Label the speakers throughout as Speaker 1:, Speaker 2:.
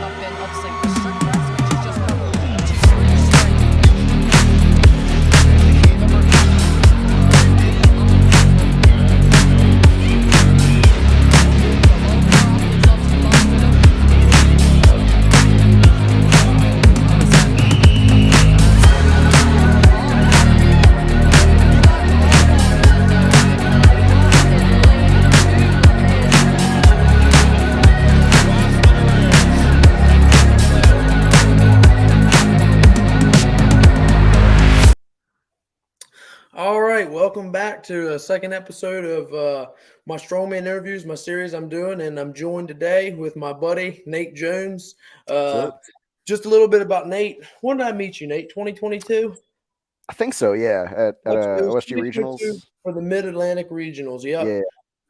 Speaker 1: have been obviously the strict press, which is just kind of two straight.
Speaker 2: All right, welcome back to a second episode of my Strongman interviews, my series I'm doing, and I'm joined today with my buddy Nate Jones. Just a little bit about Nate. When did I meet you, Nate? 2022?
Speaker 3: I think so, yeah. At
Speaker 2: It was
Speaker 3: OSG
Speaker 2: 2022
Speaker 3: Regionals.
Speaker 2: for the Mid-Atlantic Regionals. Yep.
Speaker 3: Yeah.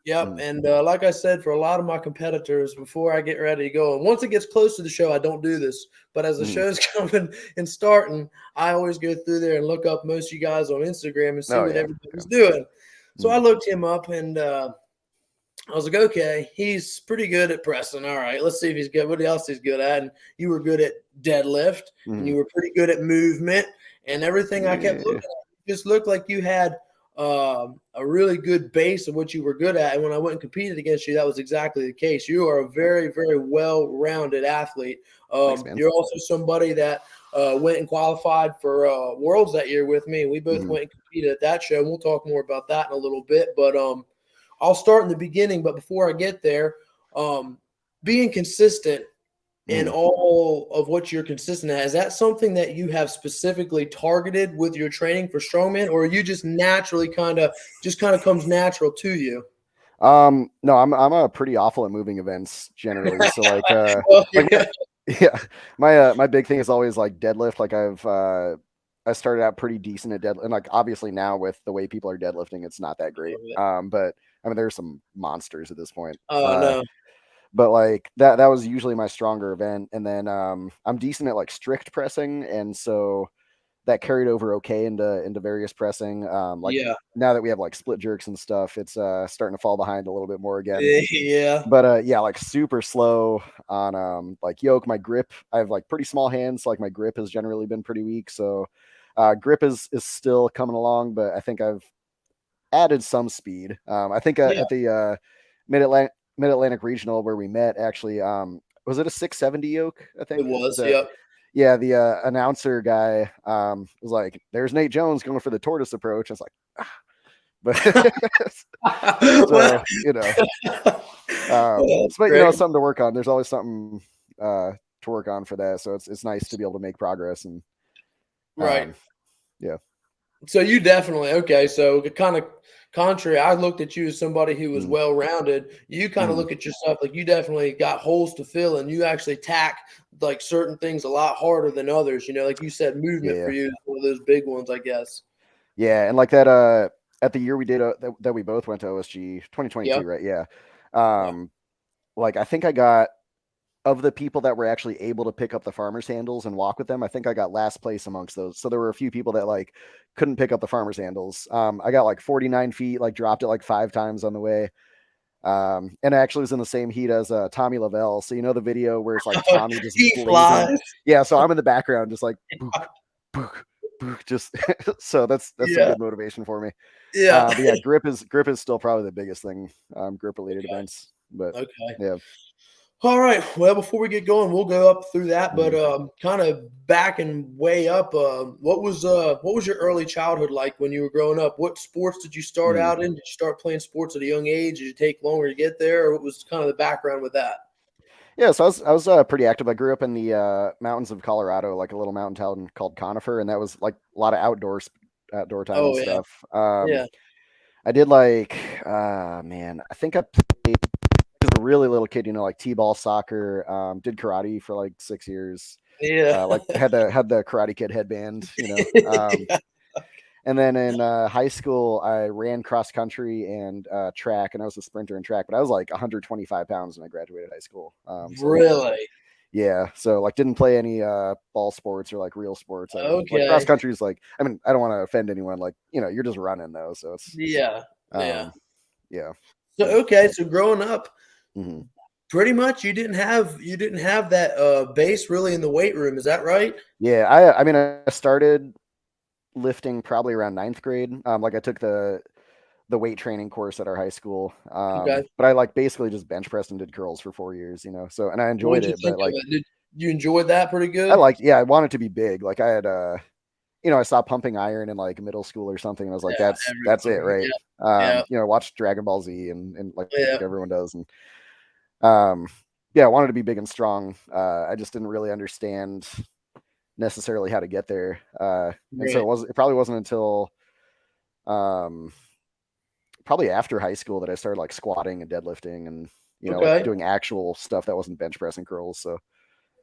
Speaker 2: Yep. And like I said, for a lot of my competitors, before I get ready to go, and once it gets close to the show, I don't do this. But as the show's coming and starting, I always go through there and look up most of you guys on Instagram and see what everybody's doing. So I looked him up and I was like, okay, he's pretty good at pressing. All right, let's see if he's good. What else he's good at? And you were good at deadlift, and you were pretty good at movement and everything. I kept looking at. You just looked like you had a really good base of what you were good at. And when I went and competed against you, that was exactly the case. You are a very, very well-rounded athlete.
Speaker 3: Thanks,
Speaker 2: You're also somebody that went and qualified for Worlds that year with me. We both went and competed at that show. And we'll talk more about that in a little bit. But I'll start in the beginning. But before I get there, being consistent in all of what you're consistent at, is that something that you have specifically targeted with your training for strongman, or are you just naturally kind of comes natural to you?
Speaker 3: No, I'm a pretty awful at moving events generally. So my big thing is always like deadlift. Like I started out pretty decent at deadlift, and like obviously now with the way people are deadlifting, it's not that great. But I mean, there's some monsters at this point.
Speaker 2: No.
Speaker 3: But like that was usually my stronger event. And then I'm decent at like strict pressing, and so that carried over okay into various pressing. Now that we have like split jerks and stuff, it's starting to fall behind a little bit more again.
Speaker 2: Yeah.
Speaker 3: But like super slow on like yoke. My grip, I have like pretty small hands, so like my grip has generally been pretty weak. So grip is still coming along, but I think I've added some speed. I think at the Mid-Atlantic Regional where we met, actually, was it a 670 yoke? I think
Speaker 2: it was.
Speaker 3: Yeah, the announcer guy was like, "There's Nate Jones going for the tortoise approach." I was like, but so but something to work on. There's always something to work on for that. So it's nice to be able to make progress and yeah.
Speaker 2: So you definitely so kind of contrary, I looked at you as somebody who was well-rounded. You kind of look at yourself like you definitely got holes to fill, and you actually tack like certain things a lot harder than others. Like you said, movement for you is one of those big ones, I guess.
Speaker 3: Yeah, and like that at the year we did that we both went to OSG 2022, right? Yeah. Like I think I got, of the people that were actually able to pick up the farmer's handles and walk with them, I think I got last place amongst those. So there were a few people that like couldn't pick up the farmer's handles. I got like 49 feet, like dropped it like 5 times on the way. And I actually was in the same heat as Tommy Lavelle. So the video where it's like Tommy just blazing. Yeah, so I'm in the background just like book, book, book, just so that's some good motivation for me. But yeah, grip is still probably the biggest thing. Grip related events. But yeah.
Speaker 2: All right. Well, before we get going, we'll go up through that, but kind of backing way up. What was your early childhood like when you were growing up? What sports did you start out in? Did you start playing sports at a young age? Did it take longer to get there, or what was kind of the background with that?
Speaker 3: Yeah, so I was pretty active. I grew up in the mountains of Colorado, like a little mountain town called Conifer, and that was like a lot of outdoor time and stuff. I did like, man, I think I played as a really little kid, like t-ball soccer, did karate for like 6 years. Like had the Karate Kid headband, And then in high school, I ran cross country and track, and I was a sprinter in track, but I was like 125 pounds when I graduated high school.
Speaker 2: Really?
Speaker 3: Yeah. So like didn't play any ball sports or like real sports. Like cross country is like, I mean, I don't want to offend anyone. Like, you're just running though. So it's
Speaker 2: yeah.
Speaker 3: Yeah.
Speaker 2: So, so growing up, pretty much you didn't have that base really in the weight room. Is that right?
Speaker 3: Yeah, I mean, I started lifting probably around ninth grade. Like I took the weight training course at our high school.
Speaker 2: Okay.
Speaker 3: But I like basically just bench pressed and did curls for 4 years, so, and I
Speaker 2: What
Speaker 3: enjoyed
Speaker 2: did you
Speaker 3: it,
Speaker 2: think
Speaker 3: but
Speaker 2: of
Speaker 3: like
Speaker 2: it? Did you enjoy that pretty
Speaker 3: I
Speaker 2: good?
Speaker 3: liked, yeah, I wanted to be big. Like I had, I stopped pumping iron in like middle school or something. And I was like,
Speaker 2: Yeah,
Speaker 3: that's it.
Speaker 2: everybody.
Speaker 3: Right.
Speaker 2: Yeah,
Speaker 3: Watch Dragon Ball Z and like
Speaker 2: yeah,
Speaker 3: everyone does. And, um, yeah, I wanted to be big and strong. I just didn't really understand necessarily how to get there. And so
Speaker 2: right.
Speaker 3: it probably wasn't until, um, probably after high school that I started like squatting and deadlifting and like
Speaker 2: Okay.
Speaker 3: doing actual stuff that wasn't bench press and curls. So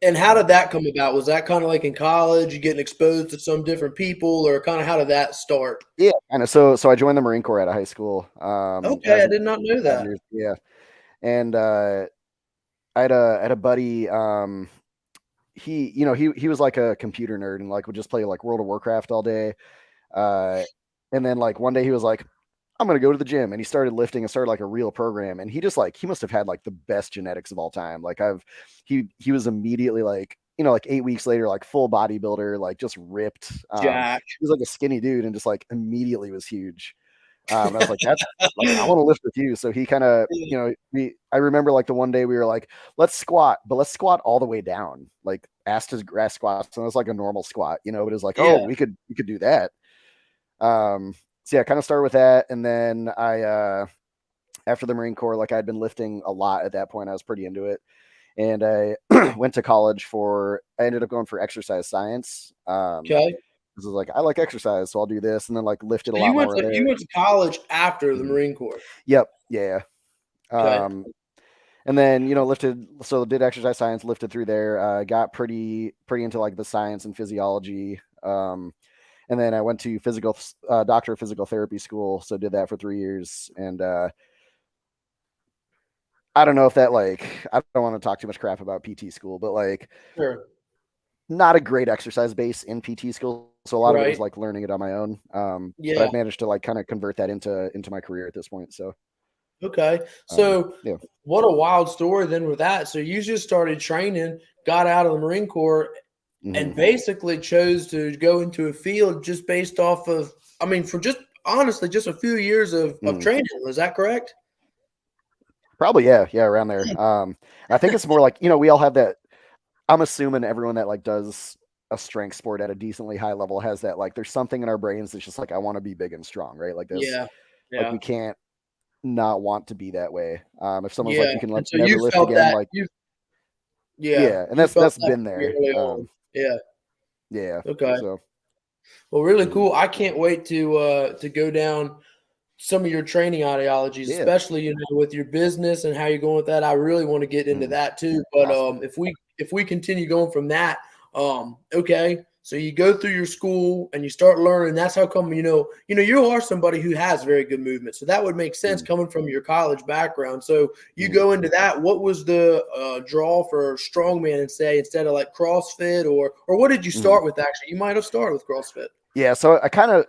Speaker 2: And how did
Speaker 3: um,
Speaker 2: that come about? Was that kind of like in college, you getting exposed to some different people, or kind of how did that start?
Speaker 3: yeah, kind of. So I joined the Marine Corps out of high school.
Speaker 2: Okay,
Speaker 3: As
Speaker 2: I did not know
Speaker 3: 5
Speaker 2: that.
Speaker 3: years, yeah, and I had a buddy. He was like a computer nerd and like would just play like World of Warcraft all day. Uh, and then like one day he was like, I'm gonna go to the gym, and he started lifting and started like a real program. And he just like he must have had like the best genetics of all time. Like he was immediately like like 8 weeks later like full bodybuilder, like just ripped.
Speaker 2: Jack.
Speaker 3: He was like a skinny dude and just like immediately was huge. And I was like, that's like I want to lift with you. So he kind of I remember like the one day we were like, let's squat, but let's squat all the way down, like ass to grass squats. And it was like a normal squat, but it was like, oh,
Speaker 2: Yeah.
Speaker 3: we could do that. So yeah, kind of started with that, and then I after the Marine Corps, like I'd been lifting a lot at that point. I was pretty into it, and I went to college for. I ended up going for exercise science.
Speaker 2: Okay.
Speaker 3: This is like I like exercise, so I'll do this, and then like lifted a
Speaker 2: So
Speaker 3: lot more
Speaker 2: you
Speaker 3: there.
Speaker 2: went to college after the
Speaker 3: Mhm.
Speaker 2: Marine Corps.
Speaker 3: Yep, yeah.
Speaker 2: Okay.
Speaker 3: And then lifted. So did exercise science, lifted through there. Got pretty into like the science and physiology. And then I went to doctor of physical therapy school. So did that for 3 years. And I don't know if that I don't want to talk too much crap about PT school, but like
Speaker 2: Sure.
Speaker 3: not a great exercise base in PT school. So a lot of it was
Speaker 2: Right.
Speaker 3: like learning it on my own. But
Speaker 2: Yeah.
Speaker 3: I've managed to like kind of convert that into my career at this point. So
Speaker 2: Okay. So
Speaker 3: yeah.
Speaker 2: what a wild story then with that. So you just started training, got out of the Marine Corps,
Speaker 3: Hmm.
Speaker 2: and basically chose to go into a field just based off of, I mean, for just honestly, just a few years of
Speaker 3: Hmm.
Speaker 2: training. Is that correct?
Speaker 3: Probably, yeah, around there. I think it's more like, we all have that. I'm assuming everyone that like does a strength sport at a decently high level has that, like there's something in our brains that's just like I want to be big and strong, right? Like this,
Speaker 2: Yeah.
Speaker 3: like
Speaker 2: Yeah.
Speaker 3: we can't not want to be that way. If someone's like
Speaker 2: Yeah.
Speaker 3: you can
Speaker 2: And so
Speaker 3: never
Speaker 2: you
Speaker 3: lift
Speaker 2: felt
Speaker 3: again,
Speaker 2: that
Speaker 3: like
Speaker 2: yeah,
Speaker 3: yeah, and
Speaker 2: you
Speaker 3: that's
Speaker 2: felt
Speaker 3: that's
Speaker 2: that
Speaker 3: been
Speaker 2: pretty
Speaker 3: there.
Speaker 2: early on. Yeah.
Speaker 3: Yeah.
Speaker 2: Okay.
Speaker 3: So
Speaker 2: Well, really
Speaker 3: mhm.
Speaker 2: cool. I can't wait to go down some of your training ideologies,
Speaker 3: Yeah.
Speaker 2: especially with your business and how you're going with that. I really want to get into
Speaker 3: Mhm.
Speaker 2: that too. But
Speaker 3: Awesome.
Speaker 2: if we continue going from that, okay. So you go through your school and you start learning. That's how come you are somebody who has very good movement. So that would make sense
Speaker 3: Mhm.
Speaker 2: coming from your college background. So you
Speaker 3: Mhm.
Speaker 2: go into that. What was the draw for strongman and say instead of like CrossFit or what did you
Speaker 3: Mhm.
Speaker 2: start with? Actually, you might have started with CrossFit.
Speaker 3: Yeah, so I kind of,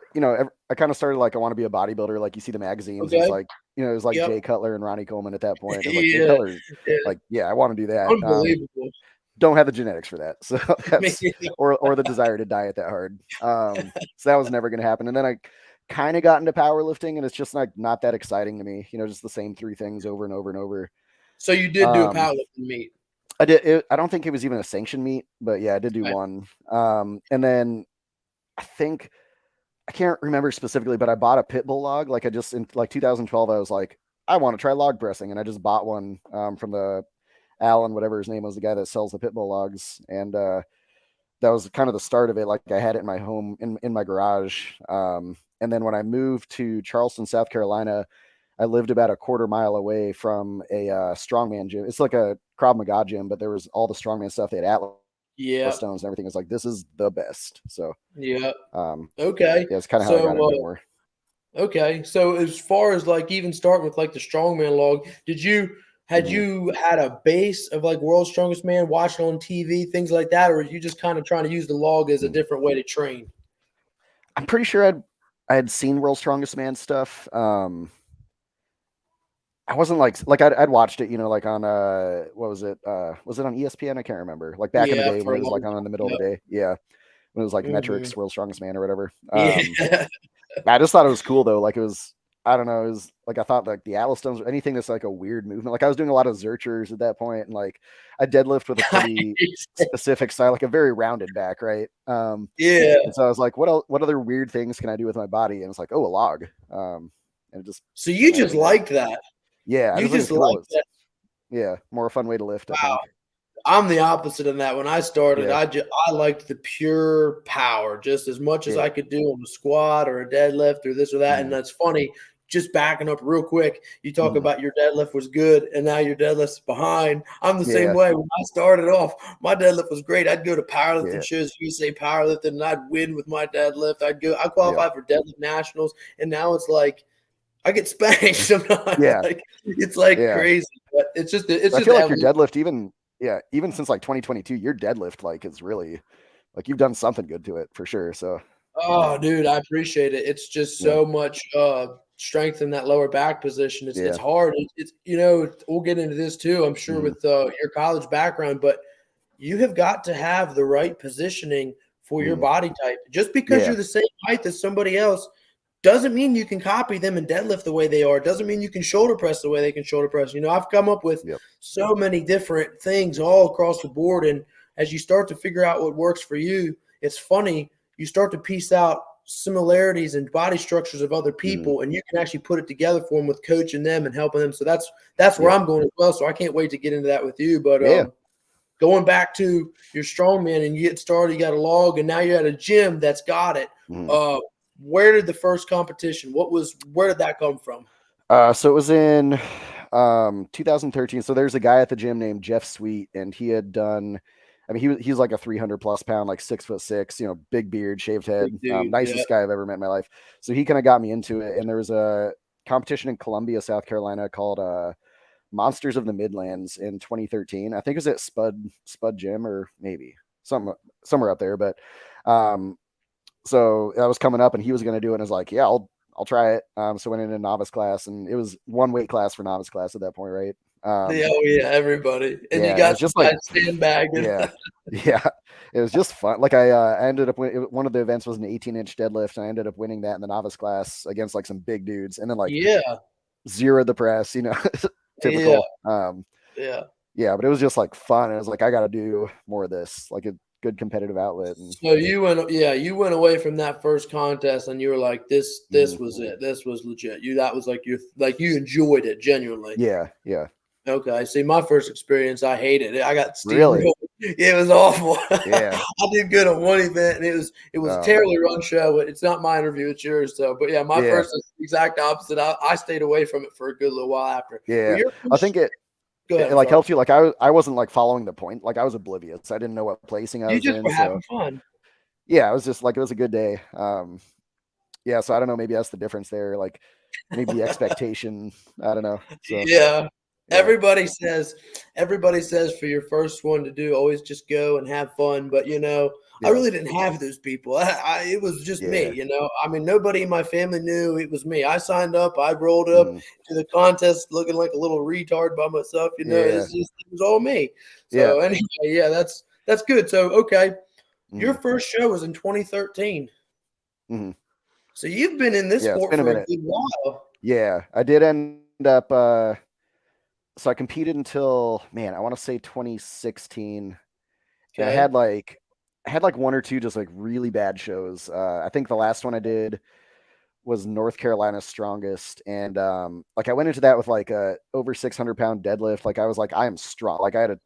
Speaker 3: I kind of started like I want to be a bodybuilder. Like you see the magazines, it's
Speaker 2: Okay.
Speaker 3: like, it was like
Speaker 2: Yep.
Speaker 3: Jay Cutler and Ronnie Coleman at that point. I was like, Jay
Speaker 2: Yeah.
Speaker 3: Cutler,
Speaker 2: Yeah.
Speaker 3: like, yeah, I want to do that.
Speaker 2: Unbelievable.
Speaker 3: Don't have the genetics for that. So
Speaker 2: Man,
Speaker 3: that's or the desire to diet that hard. So that was never gonna happen. And then I kind of got into powerlifting, and it's just like not that exciting to me, just the same three things over and over and over.
Speaker 2: so you did do a
Speaker 3: Um
Speaker 2: powerlifting meet.
Speaker 3: I don't think it was even a sanctioned meet, but yeah, I did do
Speaker 2: Okay.
Speaker 3: one. And then I think I can't remember specifically, but I bought a pit bull log. Like I just in like 2012, I was like, I want to try log pressing, and I just bought one from the Alan, whatever his name was, the guy that sells the pit bull logs, and that was kind of the start of it. Like I had it in my home in my garage. And then when I moved to Charleston, South Carolina, I lived about a quarter mile away from a strongman gym. It's like a Krav Maga gym, but there was all the strongman stuff. They had Atlas
Speaker 2: Yep.
Speaker 3: stones and everything. It's like this is the best. So
Speaker 2: Yep.
Speaker 3: um,
Speaker 2: Okay.
Speaker 3: yeah, it's kind of how I got
Speaker 2: So
Speaker 3: into it more.
Speaker 2: okay. So as far as like even starting with like the strongman log, had
Speaker 3: Mhm.
Speaker 2: you had a base of like World's Strongest Man watching on TV, things like that, or were you just kind of trying to use the log as a
Speaker 3: Mhm.
Speaker 2: different way to train?
Speaker 3: I'm pretty sure I had seen World's Strongest Man stuff. I wasn't like I'd watched it, like on what was it on ESPN? I can't remember. Like back in the
Speaker 2: Yeah,
Speaker 3: day
Speaker 2: for
Speaker 3: when
Speaker 2: a
Speaker 3: it was like
Speaker 2: long
Speaker 3: on in the middle of
Speaker 2: time.
Speaker 3: the day. Yeah. When it was like
Speaker 2: Yep.
Speaker 3: Metrics, World's Strongest Man or whatever.
Speaker 2: Yeah.
Speaker 3: I just thought it was cool though. Like it was, I don't know, it was like I thought like the Atlas stones or anything that's like a weird movement. Like I was doing a lot of Zerchers at that point, and like I deadlift with a pretty specific style, like a very rounded back, right?
Speaker 2: Yeah.
Speaker 3: And so I was like, what other weird things can I do with my body? And it's like, oh, a log. And it just
Speaker 2: So you
Speaker 3: went
Speaker 2: just
Speaker 3: from there.
Speaker 2: like that.
Speaker 3: Yeah, I
Speaker 2: You
Speaker 3: just think
Speaker 2: just
Speaker 3: it's cool.
Speaker 2: like
Speaker 3: It's
Speaker 2: that.
Speaker 3: yeah, more fun way to lift, I think.
Speaker 2: I'm the opposite of that. When I started,
Speaker 3: Yeah,
Speaker 2: I liked the pure power just as much as
Speaker 3: yeah,
Speaker 2: I could do on a squat or a deadlift or this or that. And
Speaker 3: mm,
Speaker 2: that's funny. Just backing up real quick, you talk
Speaker 3: mm,
Speaker 2: about your deadlift was good and now your deadlift's behind. I'm the same
Speaker 3: yeah,
Speaker 2: way. When I started off, my deadlift was great. I'd go to powerlifting
Speaker 3: yeah,
Speaker 2: shows, USA powerlifting, and I'd win with my deadlift. I
Speaker 3: yeah,
Speaker 2: qualified for deadlift nationals, and now it's like I get spanked sometimes.
Speaker 3: yeah,
Speaker 2: Like it's like
Speaker 3: yeah.
Speaker 2: crazy, but it's
Speaker 3: I
Speaker 2: just
Speaker 3: feel like your
Speaker 2: evolution.
Speaker 3: deadlift, even since like 2022, your deadlift like is really like you've done something good to it for sure. So
Speaker 2: Oh, dude, I appreciate it. It's just
Speaker 3: yeah,
Speaker 2: so much strength in that lower back position. It's
Speaker 3: yeah,
Speaker 2: hard. It's we'll get into this too, I'm sure,
Speaker 3: mm,
Speaker 2: with your college background, but you have got to have the right positioning for your
Speaker 3: mm,
Speaker 2: body type. Just because
Speaker 3: yeah,
Speaker 2: you're the same height as somebody else doesn't mean you can copy them and deadlift the way they are. Doesn't mean you can shoulder press the way they can shoulder press. I've come up with
Speaker 3: yep,
Speaker 2: so many different things all across the board. And as you start to figure out what works for you, it's funny. You start to piece out similarities and body structures of other
Speaker 3: mm,
Speaker 2: people, and you can actually put it together for them with coaching them and helping them. So that's where
Speaker 3: yep,
Speaker 2: I'm going as well. So I can't wait to get into that with you. But
Speaker 3: yeah,
Speaker 2: going back to your strongman and you get started, you got a log, and now you're at a gym that's got it.
Speaker 3: mm.
Speaker 2: Uh, where did the first competition? Where did that come from?
Speaker 3: So it was in 2013. So there's a guy at the gym named Jeff Sweet, and he had done. I mean, he's like a 300 plus pound, like 6'6", big beard, shaved head,
Speaker 2: Big dude, yeah.
Speaker 3: nicest guy I've ever met in my life. So he kind of got me into it. And there was a competition in Columbia, South Carolina called Monsters of the Midlands in 2013. I think it was at Spud Gym or maybe somewhere up there. But um, so that was coming up, and he was going to do it. And I was like, yeah, I'll try it. So I went in a novice class, and it was one weight class for novice class at that point, right?
Speaker 2: Yeah, oh yeah, everybody. And you
Speaker 3: Yeah, and it
Speaker 2: got
Speaker 3: was
Speaker 2: some
Speaker 3: just like,
Speaker 2: guys sandbagging.
Speaker 3: yeah, yeah, it was just fun. Like I ended up one of the events was an 18-inch deadlift, and I ended up winning that in the novice class against like some big dudes, and then like
Speaker 2: Yeah,
Speaker 3: zeroed the press,
Speaker 2: yeah,
Speaker 3: typical.
Speaker 2: yeah.
Speaker 3: Yeah, but it was just like fun. It was like I got to do more of this, like a good competitive outlet, and
Speaker 2: So you went away from that first contest and you were like, this
Speaker 3: mhm.
Speaker 2: was it. This was legit. That was like you enjoyed it genuinely.
Speaker 3: Yeah, yeah,
Speaker 2: Okay. See, my first experience, I hated it. I got
Speaker 3: really,
Speaker 2: steamrolled. It was awful.
Speaker 3: yeah.
Speaker 2: I did good on one event, and it was a
Speaker 3: Oh
Speaker 2: terribly
Speaker 3: man,
Speaker 2: run show. But it's not my interview; it's yours. So, but yeah, my
Speaker 3: yeah,
Speaker 2: first is the exact opposite. I stayed away from it for a good little while after. But
Speaker 3: yeah.
Speaker 2: your
Speaker 3: I
Speaker 2: first,
Speaker 3: think it
Speaker 2: go ahead.
Speaker 3: it
Speaker 2: I'm
Speaker 3: like
Speaker 2: sorry.
Speaker 3: helps you. Like I wasn't like following the point. Like I was oblivious. I didn't know what placing I
Speaker 2: You
Speaker 3: was
Speaker 2: just
Speaker 3: in.
Speaker 2: were
Speaker 3: So
Speaker 2: having fun.
Speaker 3: yeah, it was just like it was a good day. Yeah. So I don't know. Maybe that's the difference there. Like maybe the expectation. I don't know. So
Speaker 2: Yeah.
Speaker 3: yeah,
Speaker 2: Everybody says for your first one to do, always just go and have fun. But I
Speaker 3: yeah,
Speaker 2: really didn't have those people. It was just me.
Speaker 3: yeah,
Speaker 2: I mean, nobody in my family knew it was me. I signed up. I rolled up
Speaker 3: mm,
Speaker 2: to the contest looking like a little retard by myself.
Speaker 3: yeah,
Speaker 2: It was all me.
Speaker 3: yeah,
Speaker 2: So anyway, yeah, that's good. So okay, your
Speaker 3: mm,
Speaker 2: first show was in 2013.
Speaker 3: mm,
Speaker 2: So you've been in this
Speaker 3: yeah. It's
Speaker 2: sport
Speaker 3: been a
Speaker 2: for a
Speaker 3: minute.
Speaker 2: good while.
Speaker 3: Yeah, I did end up. So I competed until man, I want to say 2016, and
Speaker 2: Okay.
Speaker 3: I had like one or two just like really bad shows. I think the last one I did was North Carolina's strongest, and like I went into that with like a over 600-pound deadlift. Like I was like I am strong. Like I had a,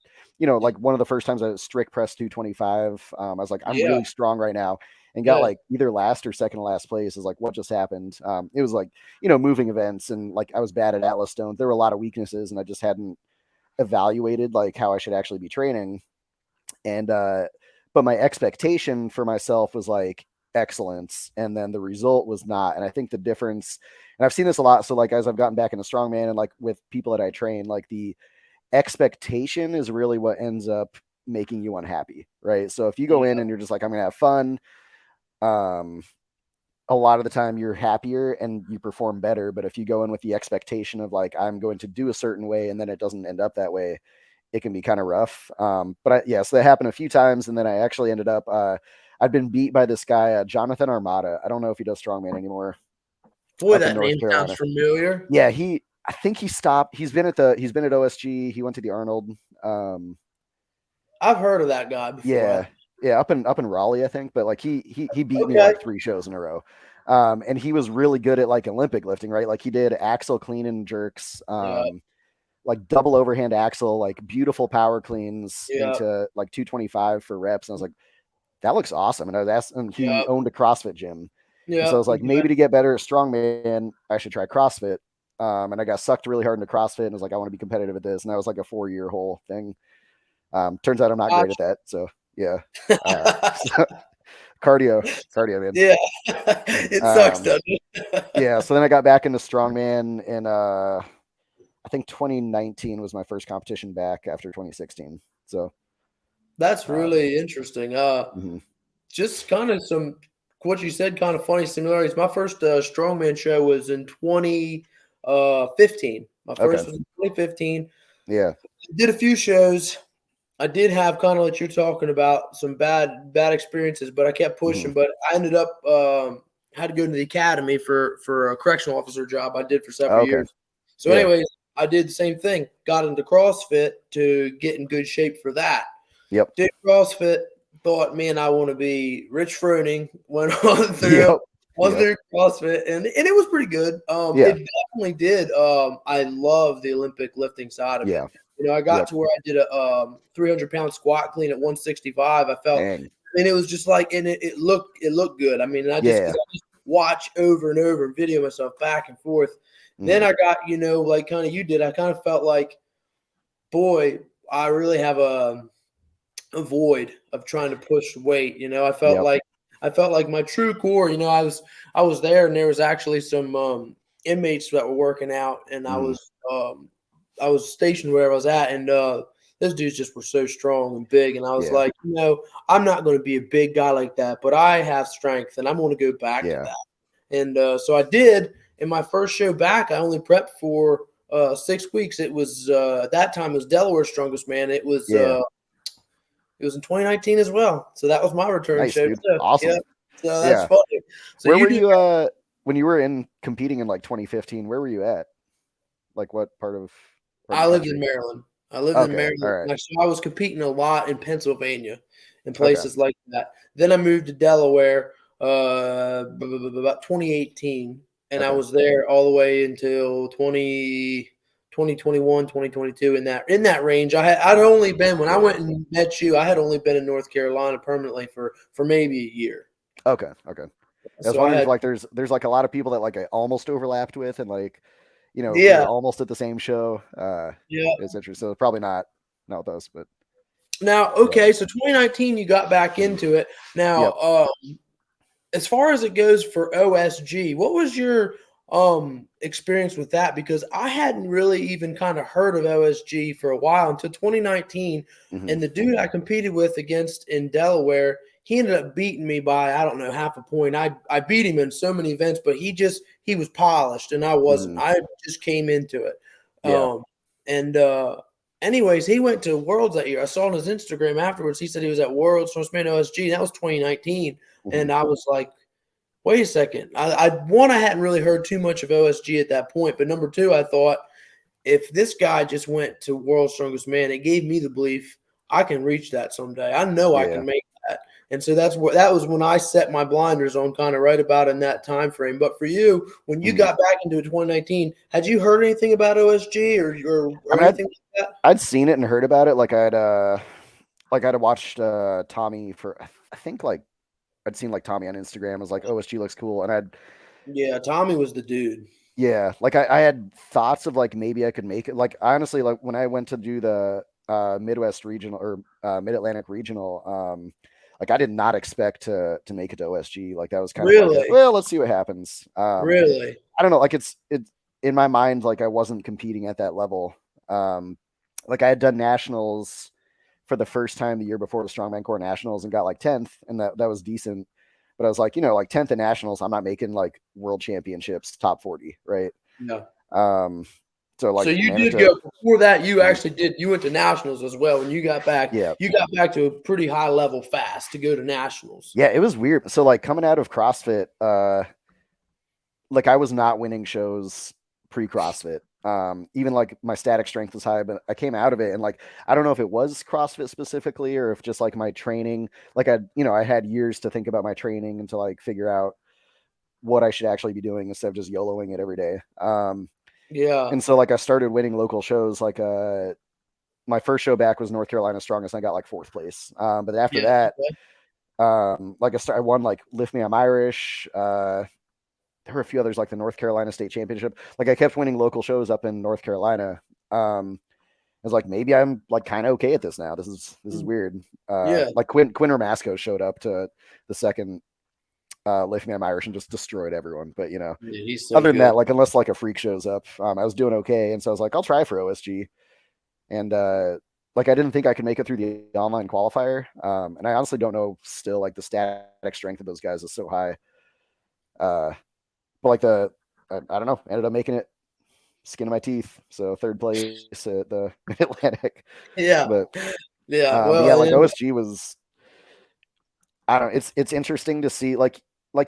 Speaker 3: like one of the first times I strict press 225. I was like I'm
Speaker 2: Yeah.
Speaker 3: really strong right now, and got
Speaker 2: Good.
Speaker 3: like either last or second to last place. Is like what just happened. It was like moving events, and like I was bad at Atlas stones. There were a lot of weaknesses, and I just hadn't evaluated like how I should actually be training. And but my expectation for myself was like excellence, and then the result was not. And I think the difference, and I've seen this a lot, so like as I've gotten back into strongman and like with people that I train, like the expectation is really what ends up making you unhappy, right? So if you go in and you're just like I'm gonna have fun, um a lot of the time you're happier and you perform better. But if you go in with the expectation of like, I'm going to do a certain way and then it doesn't end up that way, it can be kind of rough. So that happened a few times. And then I actually ended up, I'd been beat by this guy, Jonathan Armada. I don't know if he does strongman anymore,
Speaker 2: Boy,
Speaker 3: up in
Speaker 2: that
Speaker 3: North
Speaker 2: name sounds
Speaker 3: Carolina.
Speaker 2: familiar.
Speaker 3: Yeah, I think he stopped. He's been at OSG. He went to the Arnold.
Speaker 2: I've heard of that guy before.
Speaker 3: Yeah, yeah, up in Raleigh, I think. But like he beat me
Speaker 2: Okay.
Speaker 3: like 3 shows in a row. And he was really good at like Olympic lifting, right? Like he did axle clean and jerks,
Speaker 2: Yeah.
Speaker 3: like double overhand axle, like beautiful power cleans
Speaker 2: Yeah.
Speaker 3: into like 225 for reps. And I was like, that looks awesome. And I was asking, he
Speaker 2: Yeah.
Speaker 3: owned a CrossFit gym. And so I
Speaker 2: Yeah.
Speaker 3: was like, maybe to get better at strongman, I should try CrossFit. And I got sucked really hard into CrossFit and was like, I want to be competitive at this. And that was like a 4-year whole thing. Turns out I'm not great at that. So yeah. So, cardio, man.
Speaker 2: Yeah. It sucks,
Speaker 3: Um,
Speaker 2: doesn't it?
Speaker 3: yeah. So then I got back into strongman and I think 2019 was my first competition back after 2016. So
Speaker 2: That's
Speaker 3: um,
Speaker 2: really interesting.
Speaker 3: mhm.
Speaker 2: Just kind of some what you said, kind of funny similarities. My first strongman show was in 2015. My
Speaker 3: Okay.
Speaker 2: first was in 2015.
Speaker 3: Yeah.
Speaker 2: Did a few shows. I did have kind of what you're talking about, some bad experiences, but I kept
Speaker 3: Hmm.
Speaker 2: pushing. But I ended up had to go to the academy for a correctional officer job I did for several
Speaker 3: Okay.
Speaker 2: years. So,
Speaker 3: Yeah.
Speaker 2: anyways, I did the same thing. Got into CrossFit to get in good shape for that.
Speaker 3: Yep.
Speaker 2: Did CrossFit, thought, man, I want to be Rich Froning. Went on through,
Speaker 3: Yep.
Speaker 2: went
Speaker 3: Yep.
Speaker 2: through CrossFit, and it was pretty good.
Speaker 3: Yeah.
Speaker 2: It definitely did. I love the Olympic lifting side of it.
Speaker 3: Yeah.
Speaker 2: You know, I got
Speaker 3: Yep.
Speaker 2: to where I did a 300-pound squat clean at 165. I felt,
Speaker 3: Dang.
Speaker 2: and it was just like, and it looked good. I mean,
Speaker 3: Yeah.
Speaker 2: because I just watch over and over and video myself back and forth. Then
Speaker 3: Hmm.
Speaker 2: I got, like kind of you did. I kind of felt like, boy, I really have a void of trying to push weight.
Speaker 3: Yep.
Speaker 2: I felt like my true core. I was there, and there was actually some inmates that were working out, and
Speaker 3: Hmm.
Speaker 2: I was stationed where I was at, and those dudes just were so strong and big, and I was
Speaker 3: Yeah.
Speaker 2: like, I'm not going to be a big guy like that, but I have strength, and I'm going to go back to
Speaker 3: Yeah.
Speaker 2: that. And so I did. In my first show back, I only prepped for 6 weeks. It was at that time it was Delaware's Strongest Man.
Speaker 3: Yeah.
Speaker 2: It was in 2019 as well. So that was my return
Speaker 3: Nice,
Speaker 2: show
Speaker 3: dude.
Speaker 2: too. Yeah.
Speaker 3: Awesome.
Speaker 2: So that's
Speaker 3: Yeah.
Speaker 2: funny. So
Speaker 3: Where
Speaker 2: you
Speaker 3: were
Speaker 2: do.
Speaker 3: you when you were in competing in like 2015? Where were you at? Like what part of
Speaker 2: I
Speaker 3: the
Speaker 2: lived in
Speaker 3: country?
Speaker 2: Maryland. I lived in
Speaker 3: Okay. All
Speaker 2: Maryland.
Speaker 3: right.
Speaker 2: So I was competing a lot in Pennsylvania and
Speaker 3: Okay.
Speaker 2: places like that. Then I moved to Delaware about 2018, and I
Speaker 3: Okay.
Speaker 2: was there all the way until 2021, 2022 in that range. I'd only been when I
Speaker 3: Yeah.
Speaker 2: went and met you. I had only been in North Carolina permanently for maybe a year.
Speaker 3: Okay. Okay. I was
Speaker 2: So I
Speaker 3: wondering if
Speaker 2: had
Speaker 3: like there's like a lot of people that like I almost overlapped with and like we
Speaker 2: yeah
Speaker 3: were almost at the same show.
Speaker 2: yeah.
Speaker 3: It's interesting. So probably not with us, but
Speaker 2: Now,
Speaker 3: yeah.
Speaker 2: okay, so 2019, you got back
Speaker 3: Mhm.
Speaker 2: into it. Now,
Speaker 3: Yep.
Speaker 2: as far as it goes for OSG, what was your experience with that? Because I hadn't really even kind of heard of OSG for a while until 2019,
Speaker 3: Hmm.
Speaker 2: and the dude I competed with against in Delaware, he ended up beating me by I don't know half a point. I beat him in so many events, but he was polished and I wasn't.
Speaker 3: Hmm.
Speaker 2: I just came into it.
Speaker 3: Yeah.
Speaker 2: And anyways, he went to Worlds that year. I saw on his Instagram afterwards. He said he was at Worlds Strongman OSG. That was 2019.
Speaker 3: Hmm.
Speaker 2: And I was like, wait a second. I hadn't really heard too much of OSG at that point, but number two, I thought if this guy just went to World's Strongest Man, it gave me the belief I can reach that someday. I know I
Speaker 3: Yeah.
Speaker 2: can make that. And so that was when I set my blinders on kind of right about in that time frame. But for you, when you
Speaker 3: Hmm.
Speaker 2: got back into 2019, had you heard anything about OSG
Speaker 3: I
Speaker 2: or
Speaker 3: mean,
Speaker 2: anything like that?
Speaker 3: I'd seen it and heard about it. Like I'd watched Tommy for I think like I'd seen like Tommy on Instagram. I was like, OSG looks cool, and
Speaker 2: Yeah, Tommy was the dude.
Speaker 3: yeah, like I had thoughts of like maybe I could make it. Like honestly, like when I went to do the Midwest regional or Mid Atlantic regional, like I did not expect to make it to OSG. Like that was kind of like
Speaker 2: Really?
Speaker 3: well, let's see what happens.
Speaker 2: Really?
Speaker 3: I don't know. Like it's in my mind, like I wasn't competing at that level. Um, like I had done nationals for the first time the year before the Strongman Core Nationals and got like 10th, and that was decent. but I was like, you know, like 10th in nationals, I'm not making like world championships top 40, right?
Speaker 2: Yeah.
Speaker 3: Um, so
Speaker 2: So
Speaker 3: like
Speaker 2: you
Speaker 3: managed
Speaker 2: did
Speaker 3: to,
Speaker 2: go before that. You actually did. You went to nationals as well. When you got back,
Speaker 3: yeah,
Speaker 2: you got back to a pretty high level fast to go to nationals.
Speaker 3: yeah, it was weird. So like coming out of CrossFit, like I was not winning shows pre CrossFit. Even like my static strength was high, but I came out of it and like I don't know if it was CrossFit specifically or if just like my training, like I had years to think about my training and to like figure out what I should actually be doing instead of just YOLOing it every day.
Speaker 2: Yeah.
Speaker 3: And so like I started winning local shows. Like my first show back was North Carolina Strongest, and I got like 4th place. But after
Speaker 2: Yeah.
Speaker 3: that,
Speaker 2: Okay.
Speaker 3: like I won like Lift Me I'm Irish. There were a few others like the North Carolina State Championship. Like I kept winning local shows up in North Carolina. I was like, maybe I'm like kind of okay at this now. This is weird.
Speaker 2: Yeah.
Speaker 3: Like Quinn Ramasco showed up to the second Lift Me I'm Irish and just destroyed everyone. But you know,
Speaker 2: Yeah, he's so
Speaker 3: other than that,
Speaker 2: good.
Speaker 3: like unless like a freak shows up, I was doing okay. And so I was like, I'll try for OSG. And like I didn't think I could make it through the online qualifier. And I honestly don't know still like the static strength of those guys is so high. But like I don't know, ended up making it skin of my teeth. So 3rd place at the Mid Atlantic.
Speaker 2: Yeah.
Speaker 3: But
Speaker 2: Yeah.
Speaker 3: but yeah,
Speaker 2: Well,
Speaker 3: like
Speaker 2: and
Speaker 3: OSG was, I don't know, it's interesting to see like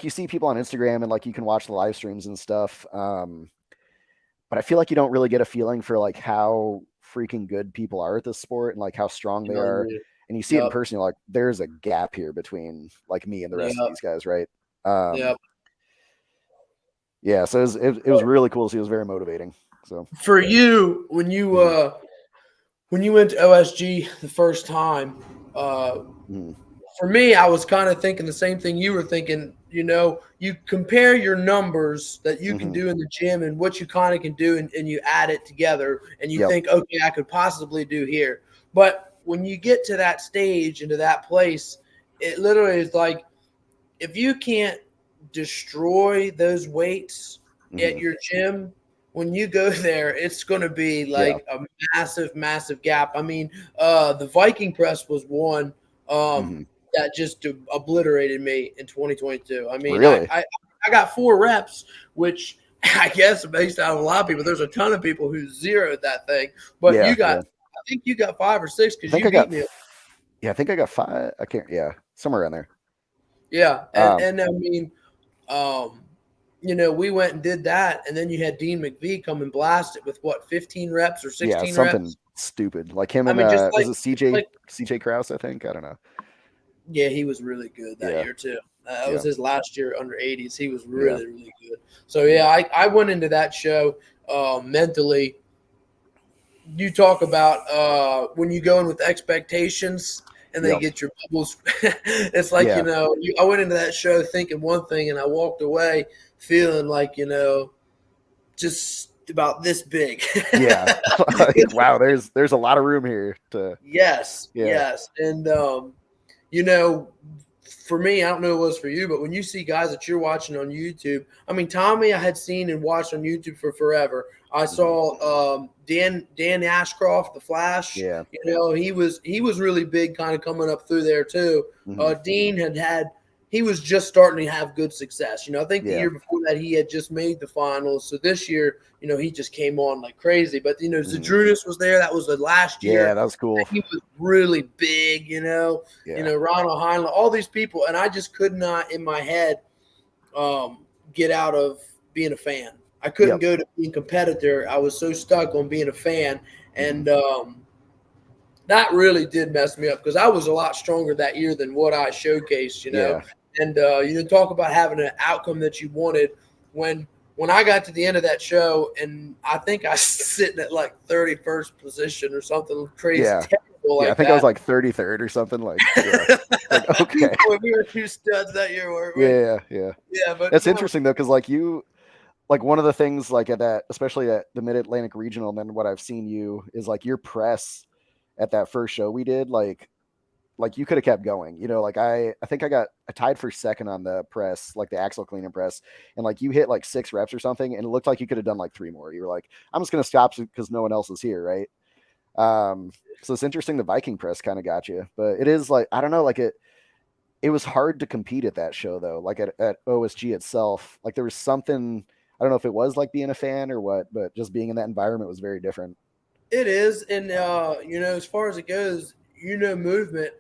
Speaker 3: you see people on Instagram and like you can watch the live streams and stuff. But I feel like you don't really get a feeling for like how freaking good people are at this sport and like how strong they are. And you see it in
Speaker 2: Yep.
Speaker 3: person, you're like, there's a gap here between like me and the rest of
Speaker 2: Yep.
Speaker 3: these guys, right? Um,
Speaker 2: Yep.
Speaker 3: yeah, so it was really cool. So it was very motivating. So
Speaker 2: For you,
Speaker 3: mhm,
Speaker 2: when you went to OSG the first time,
Speaker 3: mhm,
Speaker 2: for me, I was kind of thinking the same thing you were thinking. You know, you compare your numbers that you can
Speaker 3: mhm,
Speaker 2: do in the gym and what you kind of can do, and you add it together, and you
Speaker 3: yep,
Speaker 2: think, okay, I could possibly do here. But when you get to that stage, into that place, it literally is like if you can't destroy those weights at
Speaker 3: mhm,
Speaker 2: your gym, when you go there, it's going to be
Speaker 3: yeah,
Speaker 2: like a massive, massive gap. I mean, the Viking press was one
Speaker 3: mhm.
Speaker 2: that just obliterated me in 2022. I mean,
Speaker 3: Really,
Speaker 2: I got 4 reps, which I guess based out of a lot of people, there's a ton of people who zeroed that thing. But
Speaker 3: yeah,
Speaker 2: you got,
Speaker 3: yeah.
Speaker 2: I think you got 5 or 6
Speaker 3: I
Speaker 2: because
Speaker 3: think
Speaker 2: you
Speaker 3: I got,
Speaker 2: beat me.
Speaker 3: yeah, I think I got 5. I can't, yeah, somewhere around there.
Speaker 2: Yeah,
Speaker 3: Um,
Speaker 2: and I mean, um, you know, we went and did that, and then you had Dean McVie come and blast it with what 15 reps or
Speaker 3: yeah,
Speaker 2: 16
Speaker 3: something
Speaker 2: reps.
Speaker 3: stupid like him
Speaker 2: I
Speaker 3: and
Speaker 2: mean, just
Speaker 3: was it
Speaker 2: like
Speaker 3: CJ Krause? I think I don't know.
Speaker 2: yeah, he was really good that
Speaker 3: Yeah,
Speaker 2: year too. That was
Speaker 3: yeah,
Speaker 2: his last year under 80s. He was
Speaker 3: yeah,
Speaker 2: really, really good. So
Speaker 3: yeah,
Speaker 2: yeah, I went into that show mentally. You talk about when you go in with expectations and they
Speaker 3: yep,
Speaker 2: get your bubbles. It's like
Speaker 3: yeah,
Speaker 2: I went into that show thinking one thing, and I walked away feeling like just about this big.
Speaker 3: yeah. Like wow, there's a lot of room here to,
Speaker 2: Yes,
Speaker 3: yeah,
Speaker 2: yes, and you know, for me, I don't know what it was for you, but when you see guys that you're watching on YouTube, I mean, Tommy, I had seen and watched on YouTube for forever. I
Speaker 3: mhm,
Speaker 2: saw Dan Ashcroft, the Flash.
Speaker 3: yeah,
Speaker 2: You know, he was really big, kind of coming up through there too.
Speaker 3: mhm,
Speaker 2: Dean had he was just starting to have good success. You know, I think the
Speaker 3: yeah,
Speaker 2: year before that he had just made the finals. So this year, he just came on like crazy. But
Speaker 3: mhm.
Speaker 2: Zadrunas was there. That was the last
Speaker 3: Yeah,
Speaker 2: year.
Speaker 3: that was cool.
Speaker 2: He was really big.
Speaker 3: Yeah,
Speaker 2: Ronald Heinlein, all these people, and I just could not in my head get out of being a fan. I couldn't
Speaker 3: yep,
Speaker 2: go to being a competitor. I was so stuck on being a fan,
Speaker 3: mhm,
Speaker 2: and that really did mess me up because I was a lot stronger that year than what I showcased.
Speaker 3: yeah,
Speaker 2: And talk about having an outcome that you wanted when. When I got to the end of that show, and I think I was sitting at like 31st position or something crazy
Speaker 3: yeah,
Speaker 2: terrible
Speaker 3: yeah. I
Speaker 2: like
Speaker 3: think I was
Speaker 2: that.
Speaker 3: like 33rd or something. Like, yeah, like okay,
Speaker 2: Boy, we were 2 studs that year, weren't we?
Speaker 3: yeah, yeah.
Speaker 2: Yeah, but
Speaker 3: That's
Speaker 2: no,
Speaker 3: interesting though, because like like one of the things like at that, especially at the Mid Atlantic Regional, and then what I've seen you is like your press at that first show we did, like you could have kept going. Like I think I tied for second on the press, like the axle clean and press, and like you hit like 6 reps or something, and it looked like you could have done like 3 more. You were like, I'm just gonna stop because no one else is here, right? So it's interesting the Viking press kind of got you, but it is like I don't know, like it was hard to compete at that show though. Like at OSG itself, like there was something, I don't know if it was like being a fan or what, but just being in that environment was very different.
Speaker 2: It is, and as far as it goes, movement.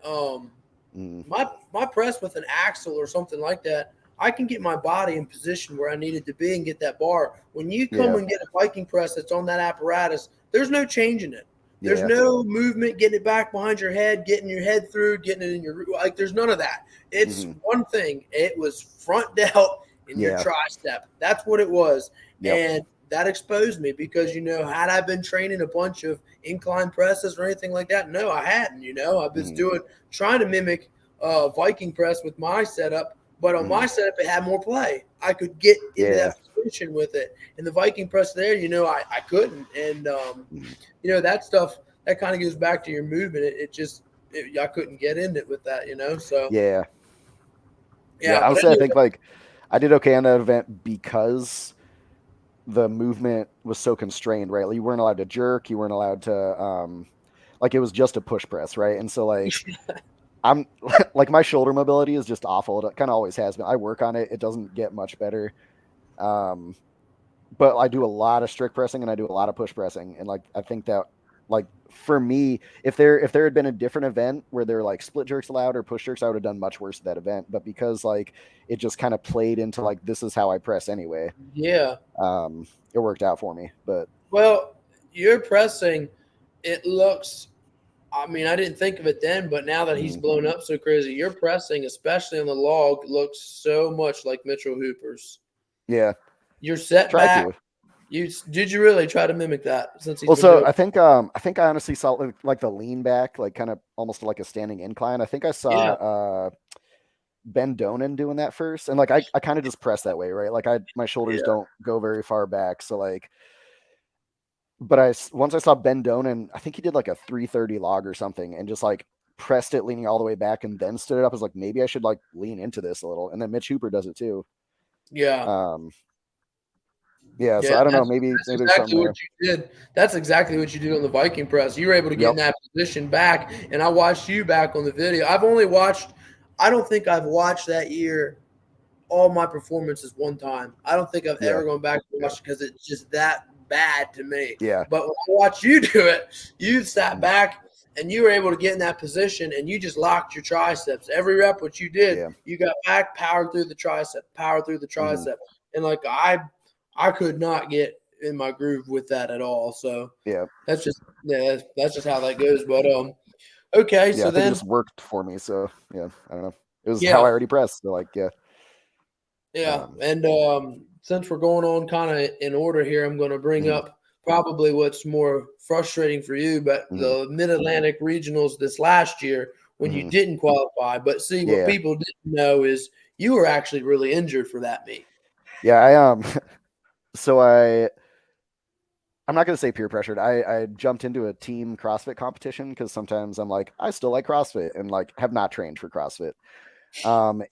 Speaker 3: Mm,
Speaker 2: My press with an axle or something like that, I can get my body in position where I need it to be and get that bar. When you come
Speaker 3: yeah,
Speaker 2: and get a Viking press that's on that apparatus, there's no changing it. There's
Speaker 3: yeah,
Speaker 2: no movement, getting it back behind your head, getting your head through, getting it in your like. There's none of that. It's
Speaker 3: hmm,
Speaker 2: one thing. It was front delt in your
Speaker 3: yeah,
Speaker 2: tricep. That's what it was,
Speaker 3: yep,
Speaker 2: and that exposed me because had I been training a bunch of incline presses or anything like that, no, I hadn't. I was
Speaker 3: hmm,
Speaker 2: trying to mimic Viking press with my setup, but on
Speaker 3: hmm,
Speaker 2: my setup it had more play. I could get into
Speaker 3: yeah,
Speaker 2: that position with it. And the Viking press there, I couldn't. And
Speaker 3: hmm,
Speaker 2: that stuff that kind of goes back to your movement. I couldn't get in it with that. So
Speaker 3: yeah, yeah.
Speaker 2: yeah,
Speaker 3: I would
Speaker 2: but
Speaker 3: say I
Speaker 2: anyway,
Speaker 3: think like I did okay on that event because the movement was so constrained, right? Like, you weren't allowed to jerk, you weren't allowed to like it was just a push press, right? And so like I'm like my shoulder mobility is just awful. It kind of always has been. I work on it. It doesn't get much better. Um, but I do a lot of strict pressing and I do a lot of push pressing. And like I think that like for me, if there had been a different event where there were like split jerks allowed or push jerks, I would have done much worse at that event. But because like it just kind of played into like this is how I press anyway,
Speaker 2: yeah.
Speaker 3: it worked out for me. But
Speaker 2: Well, you're pressing. It looks. I mean, I didn't think of it then, but now that he's
Speaker 3: mm,
Speaker 2: blown up so crazy, your pressing, especially on the log, looks so much like Mitchell Hooper's.
Speaker 3: yeah,
Speaker 2: Your
Speaker 3: try
Speaker 2: setback,
Speaker 3: to.
Speaker 2: did you really try to mimic that since he's
Speaker 3: Well,
Speaker 2: been
Speaker 3: so
Speaker 2: doing
Speaker 3: I think I honestly saw like the lean back, like kind of almost like a standing incline. I think I
Speaker 2: it?
Speaker 3: saw
Speaker 2: Yeah,
Speaker 3: Ben Donen doing that first, and like I kind of just press that way, right? Like my shoulders
Speaker 2: yeah,
Speaker 3: don't go very far back, so like. But once I saw Ben Donen, I think he did like a 330 log or something, and just like pressed it leaning all the way back, and then stood it up. I was like, maybe I should like lean into this a little, and then Mitch Hooper does it too.
Speaker 2: yeah,
Speaker 3: Um, yeah, so
Speaker 2: yeah.
Speaker 3: I don't know,
Speaker 2: That's
Speaker 3: maybe there's something
Speaker 2: exactly what
Speaker 3: there.
Speaker 2: you did. That's exactly what you did on the Viking press. You were able to get
Speaker 3: Yep.
Speaker 2: in that position back, and I watched you back on the video. I've only watched. I don't think I've watched that year all my performances one time. I don't think I've
Speaker 3: Yeah.
Speaker 2: ever gone back and watched because it's just that bad to me.
Speaker 3: Yeah.
Speaker 2: But when I watched you do it, you sat
Speaker 3: Mm,
Speaker 2: back and you were able to get in that position and you just locked your triceps. Every rep, what you did,
Speaker 3: yeah.
Speaker 2: you got back, powered through the tricep, powered through the
Speaker 3: Hmm.
Speaker 2: tricep. And like I could not get in my groove with that at all. So
Speaker 3: Yeah.
Speaker 2: that's just how that goes. But okay,
Speaker 3: Yeah.
Speaker 2: so
Speaker 3: I think it
Speaker 2: then
Speaker 3: just worked for me. So yeah, I don't know. It was how
Speaker 2: yeah,
Speaker 3: I already pressed. So like, yeah.
Speaker 2: yeah,
Speaker 3: Um,
Speaker 2: and since we're going on kind of in order here, I'm going to bring
Speaker 3: mhm,
Speaker 2: up probably what's more frustrating for you, but
Speaker 3: mhm,
Speaker 2: the Mid Atlantic regionals this last year when you
Speaker 3: mhm.
Speaker 2: didn't qualify. But see, what
Speaker 3: Yeah.
Speaker 2: people didn't know is you were actually really injured for that meet.
Speaker 3: Yeah. So I'm not gonna say peer pressured. I jumped into a team CrossFit competition because sometimes I'm like, I still like CrossFit and like have not trained for CrossFit.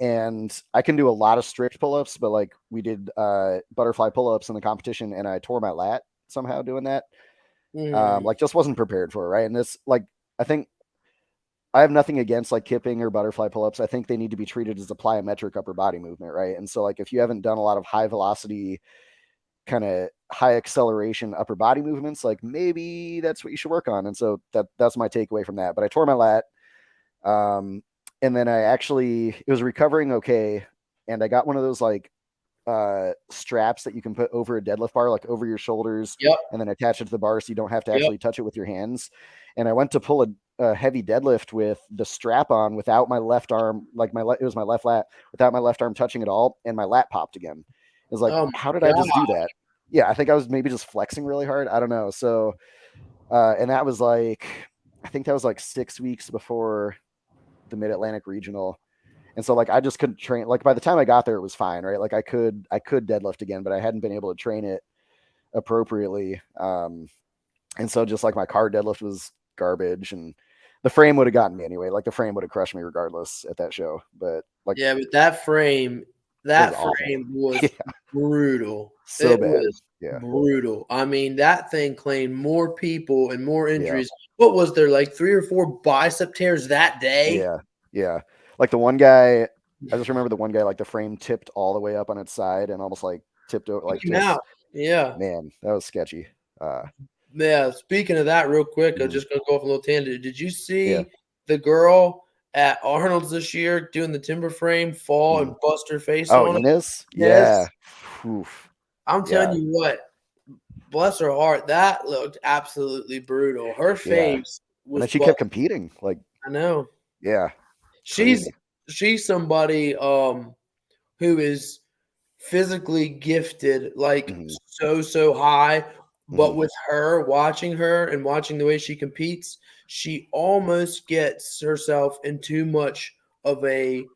Speaker 3: And I can do a lot of strict pull-ups, but like we did butterfly pull-ups in the competition and I tore my lat somehow doing that.
Speaker 2: Mm,
Speaker 3: Like just wasn't prepared for it, right? And this like I think I have nothing against like kipping or butterfly pull-ups. I think they need to be treated as a plyometric upper body movement, right? And so like if you haven't done a lot of high velocity kind of high acceleration upper body movements, like maybe that's what you should work on. And so that's my takeaway from that. But I tore my lat, um, and then I actually it was recovering okay, and I got one of those like straps that you can put over a deadlift bar, like over your shoulders,
Speaker 2: yep,
Speaker 3: and then attach it to the bar so you don't have to
Speaker 2: yep.
Speaker 3: actually touch it with your hands. And I went to pull a heavy deadlift with the strap on without my left arm, like it was my left lat, without my left arm touching at all, and my lat popped again. It was like,
Speaker 2: Oh
Speaker 3: how did
Speaker 2: my
Speaker 3: I
Speaker 2: god.
Speaker 3: just do that? Yeah, I think I was maybe just flexing really hard. I don't know. So, and that was like, I think that was like 6 weeks before the Mid Atlantic Regional, and so like I just couldn't train. Like by the time I got there, it was fine, right? Like I could deadlift again, but I hadn't been able to train it appropriately. And so just like my car deadlift was garbage, and the frame would have gotten me anyway. Like the frame would have crushed me regardless at that show. But like
Speaker 2: Yeah, but
Speaker 3: it was
Speaker 2: that
Speaker 3: awful.
Speaker 2: frame was
Speaker 3: Yeah,
Speaker 2: brutal.
Speaker 3: so
Speaker 2: It
Speaker 3: bad.
Speaker 2: was
Speaker 3: Yeah,
Speaker 2: brutal. I mean, that thing claimed more people and more
Speaker 3: yeah,
Speaker 2: injuries. What was there, like 3 or 4 bicep tears that day?
Speaker 3: yeah, yeah. Like the one guy, I just remember the one guy, like the frame tipped all the way up on its side and almost like tipped over, like
Speaker 2: Came out.
Speaker 3: just,
Speaker 2: Yeah.
Speaker 3: man, that was sketchy.
Speaker 2: Yeah. Speaking of that, real quick, I'm
Speaker 3: Mhm.
Speaker 2: just gonna go off a little tangent. Did you
Speaker 3: Yeah.
Speaker 2: see the girl at Arnold's this year doing the timber frame fall
Speaker 3: Mhm.
Speaker 2: and bust her face
Speaker 3: Oh,
Speaker 2: on it?
Speaker 3: Enos?
Speaker 2: Yes.
Speaker 3: Yeah. Oof.
Speaker 2: I'm telling
Speaker 3: Yeah.
Speaker 2: you what, bless her heart, that looked absolutely brutal. Her
Speaker 3: Yeah.
Speaker 2: face
Speaker 3: And
Speaker 2: was
Speaker 3: then she kept
Speaker 2: busted.
Speaker 3: competing. Like,
Speaker 2: I know.
Speaker 3: yeah,
Speaker 2: She's
Speaker 3: crazy.
Speaker 2: she's somebody who is physically gifted, like
Speaker 3: Hmm.
Speaker 2: so high.
Speaker 3: Hmm.
Speaker 2: But with her, watching her and watching the way she competes, she almost gets herself in too much of a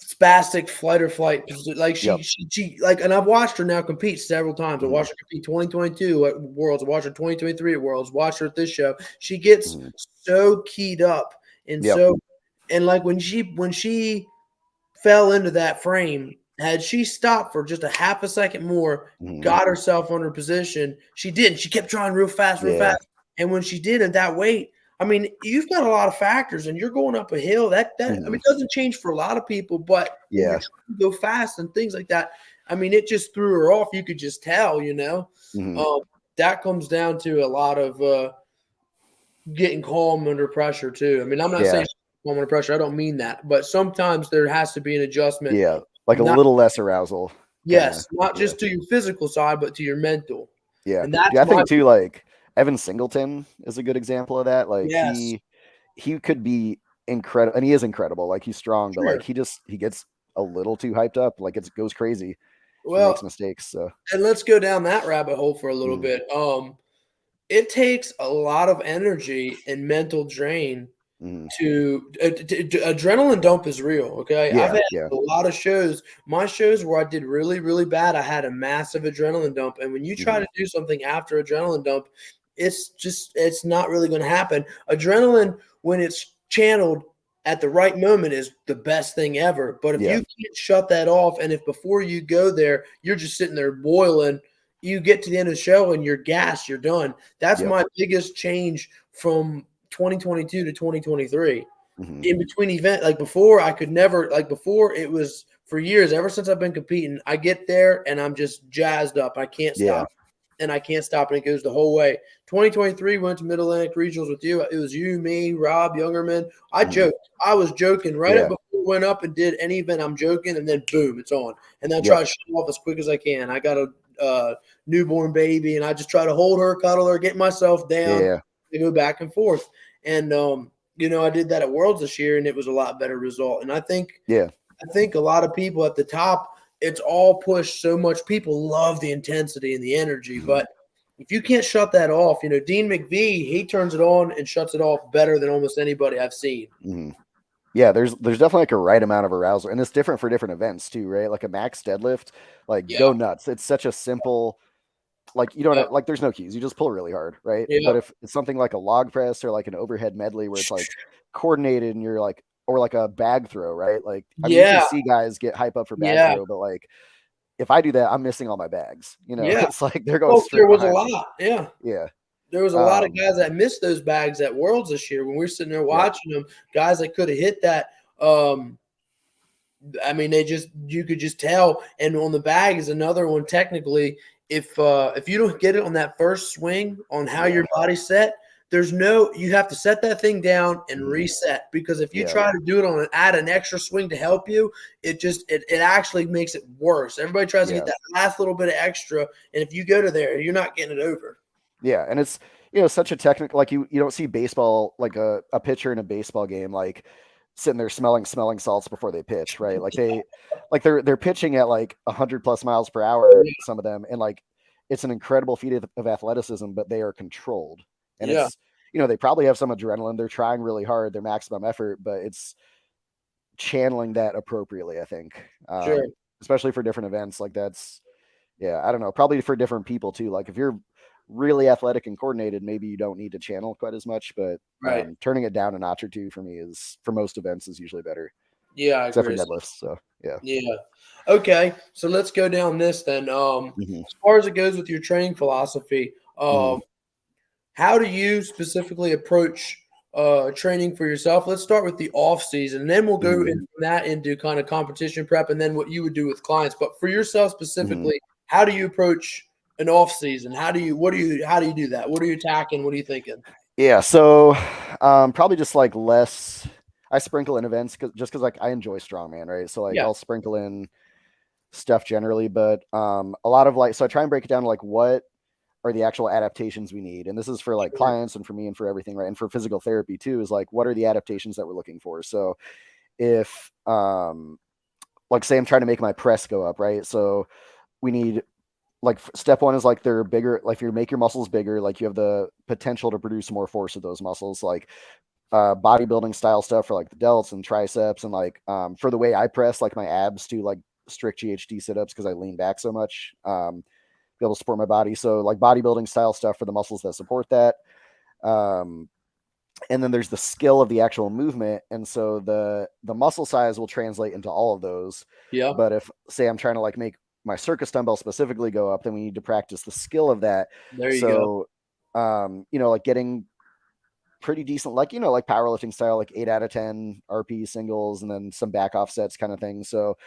Speaker 2: spastic flight or flight. Like
Speaker 3: Yep.
Speaker 2: she like, and I've watched her now compete several times. I
Speaker 3: Hmm.
Speaker 2: watched her compete 2022 at Worlds. I watched her 2023 at Worlds. Watched her at this show. She gets
Speaker 3: Hmm.
Speaker 2: so keyed up and
Speaker 3: Yep.
Speaker 2: so, and like when she fell into that frame. Had she stopped for just a half a second more,
Speaker 3: Hmm.
Speaker 2: got herself under position, she didn't. She kept trying real fast, real
Speaker 3: Yeah.
Speaker 2: fast. And when she did at that weight, I mean, you've got a lot of factors and you're going up a hill. That I
Speaker 3: Hmm.
Speaker 2: mean, it doesn't change for a lot of people, but when you're
Speaker 3: Yeah.
Speaker 2: trying to go fast and things like that, I mean, it just threw her off. You could just tell, you know.
Speaker 3: Hmm.
Speaker 2: Um, that comes down to a lot of getting calm under pressure too. I mean, I'm not saying
Speaker 3: Yeah.
Speaker 2: calm under pressure. I don't mean that, but sometimes there has to be an adjustment.
Speaker 3: Yeah. Like a
Speaker 2: Not
Speaker 3: little less arousal, kind of.
Speaker 2: yes, not
Speaker 3: Yeah.
Speaker 2: just to your physical side, but to your mental.
Speaker 3: Yeah.
Speaker 2: And that's
Speaker 3: Yeah. I
Speaker 2: my
Speaker 3: think too, like Evan Singleton is a good example of that. Like
Speaker 2: yes,
Speaker 3: he could be incredible, and he is incredible. Like he's strong, but like
Speaker 2: sure.
Speaker 3: he gets a little too hyped up. Like it goes crazy. He makes
Speaker 2: Well,
Speaker 3: mistakes. So
Speaker 2: and let's go down that rabbit hole for a little
Speaker 3: mhm.
Speaker 2: bit. It takes a lot of energy and mental drain
Speaker 3: Mhm.
Speaker 2: to adrenaline dump is real. Okay, I've
Speaker 3: Yeah,
Speaker 2: had
Speaker 3: yeah.
Speaker 2: a lot of shows. My shows where I did really, really bad, I had a massive adrenaline dump. And when you try
Speaker 3: Mhm.
Speaker 2: to do something after adrenaline dump, it's not really going to happen. Adrenaline, when it's channeled at the right moment, is the best thing ever. But if you
Speaker 3: Yeah,
Speaker 2: can't shut that off, and if before you go there, you're just sitting there boiling, you get to the end of the show and you're gassed, you're done. That's
Speaker 3: yep.
Speaker 2: my biggest change from 2022 to 2023.
Speaker 3: Mhm.
Speaker 2: In between event, like before, I could never, like before, it was for years, ever since I've been competing, I get there and I'm just jazzed up. I can't
Speaker 3: Yeah.
Speaker 2: stop. And I can't stop. And it goes the whole way. 2023 went to Mid Atlantic Regionals with you. It was you, me, Rob, Youngerman. I
Speaker 3: Mhm.
Speaker 2: joked. I was joking right up
Speaker 3: Yeah.
Speaker 2: before we went up and did any event. I'm joking. And then boom, it's on. And then I try
Speaker 3: Yep.
Speaker 2: to shut off as quick as I can. I got a newborn baby and I just try to hold her, cuddle her, get myself down
Speaker 3: Yeah.
Speaker 2: and go back and forth. And, I did that at Worlds this year and it was a lot better result. And
Speaker 3: Yeah.
Speaker 2: I think a lot of people at the top, it's all pushed so much. People love the intensity and the energy,
Speaker 3: Mhm.
Speaker 2: but if you can't shut that off, Dean McVie, he turns it on and shuts it off better than almost anybody I've seen.
Speaker 3: Mhm. Yeah, there's definitely like a right amount of arousal, and it's different for different events too, right? Like a max deadlift, like
Speaker 2: Yeah,
Speaker 3: go nuts. It's such a simple, like you
Speaker 2: yeah,
Speaker 3: don't like there's no keys. You just pull really hard, right?
Speaker 2: yeah,
Speaker 3: But if it's something like a log press or like an overhead medley where it's like coordinated and you're like, or like a bag throw, right? Like I mean, you can
Speaker 2: yeah,
Speaker 3: see guys get hype up for bag
Speaker 2: yeah,
Speaker 3: throw, but like if I do that, I'm missing all my bags.
Speaker 2: yeah.
Speaker 3: It's like they're going
Speaker 2: Well, there
Speaker 3: straight
Speaker 2: was a
Speaker 3: behind me.
Speaker 2: lot. Yeah.
Speaker 3: Yeah.
Speaker 2: There was a lot of
Speaker 3: Um,
Speaker 2: guys that missed those bags at Worlds this year when we were sitting there
Speaker 3: yep.
Speaker 2: watching them, guys that could have hit that. I mean, you could just tell. And on the bag is another one. Technically, if you don't get it on that first swing on how
Speaker 3: Yeah.
Speaker 2: your body's set, you have to set that thing down and
Speaker 3: Mhm.
Speaker 2: reset because if you
Speaker 3: Yeah.
Speaker 2: try to do it add an extra swing to help you, it actually makes it worse. Everybody tries to get
Speaker 3: Yeah.
Speaker 2: that last little bit of extra, and if you go to there, you're not getting it over.
Speaker 3: Yeah, and it's such a technical, like you don't see baseball like a pitcher in a baseball game like sitting there smelling salts before they pitch, right? They're pitching at like 100 plus miles per hour, some of them, and like it's an incredible feat of athleticism, but they are controlled. And
Speaker 2: Yeah,
Speaker 3: it's they probably have some adrenaline, they're trying really hard, their maximum effort, but it's channeling that appropriately, I think.
Speaker 2: sure,
Speaker 3: Especially for different events, like that's yeah, I don't know. Probably for different people too. Like if you're really athletic and coordinated, maybe you don't need to channel quite as much. But
Speaker 2: right.
Speaker 3: turning it down a notch or two for me is for most events is usually better,
Speaker 2: Yeah, I
Speaker 3: except for
Speaker 2: agree.
Speaker 3: deadlifts. So yeah.
Speaker 2: Yeah. Okay, so let's go down this then.
Speaker 3: Hmm.
Speaker 2: As far as it goes with your training philosophy,
Speaker 3: Hmm.
Speaker 2: how do you specifically approach training for yourself. Let's start with the off season, and then we'll go
Speaker 3: Mhm.
Speaker 2: in from that into kind of competition prep, and then what you would do with clients. But for yourself
Speaker 3: Mhm.
Speaker 2: specifically, how do you approach an off season? How do you do that? What are you attacking? What are you thinking?
Speaker 3: Yeah, so probably just like less. I sprinkle in events just because like I enjoy strongman, right? So like
Speaker 2: Yeah,
Speaker 3: I'll sprinkle in stuff generally, but a lot of like so I try and break it down to like what are the actual adaptations we need, and this is for like
Speaker 2: sure.
Speaker 3: clients and for me and for everything, right? And for physical therapy too is like what are the adaptations that we're looking for. So if like say I'm trying to make my press go up, right? So we need like step one is like they're bigger, like if you make your muscles bigger, like you have the potential to produce more force of those muscles, like bodybuilding style stuff for like the delts and triceps, and like for the way I press like my abs to like strict GHD sit-ups because I lean back so much, be able to support my body. So like bodybuilding style stuff for the muscles that support that. um and then there's the skill of the actual movement, and so the muscle size will translate into all of those.
Speaker 2: Yeah,
Speaker 3: But if say I'm trying to like make my circus dumbbell specifically go up, then we need to practice the skill of that.
Speaker 2: there you go.
Speaker 3: So like getting pretty decent, like like powerlifting style, like 8 out of 10 RP singles, and then some back offsets kind of thing. So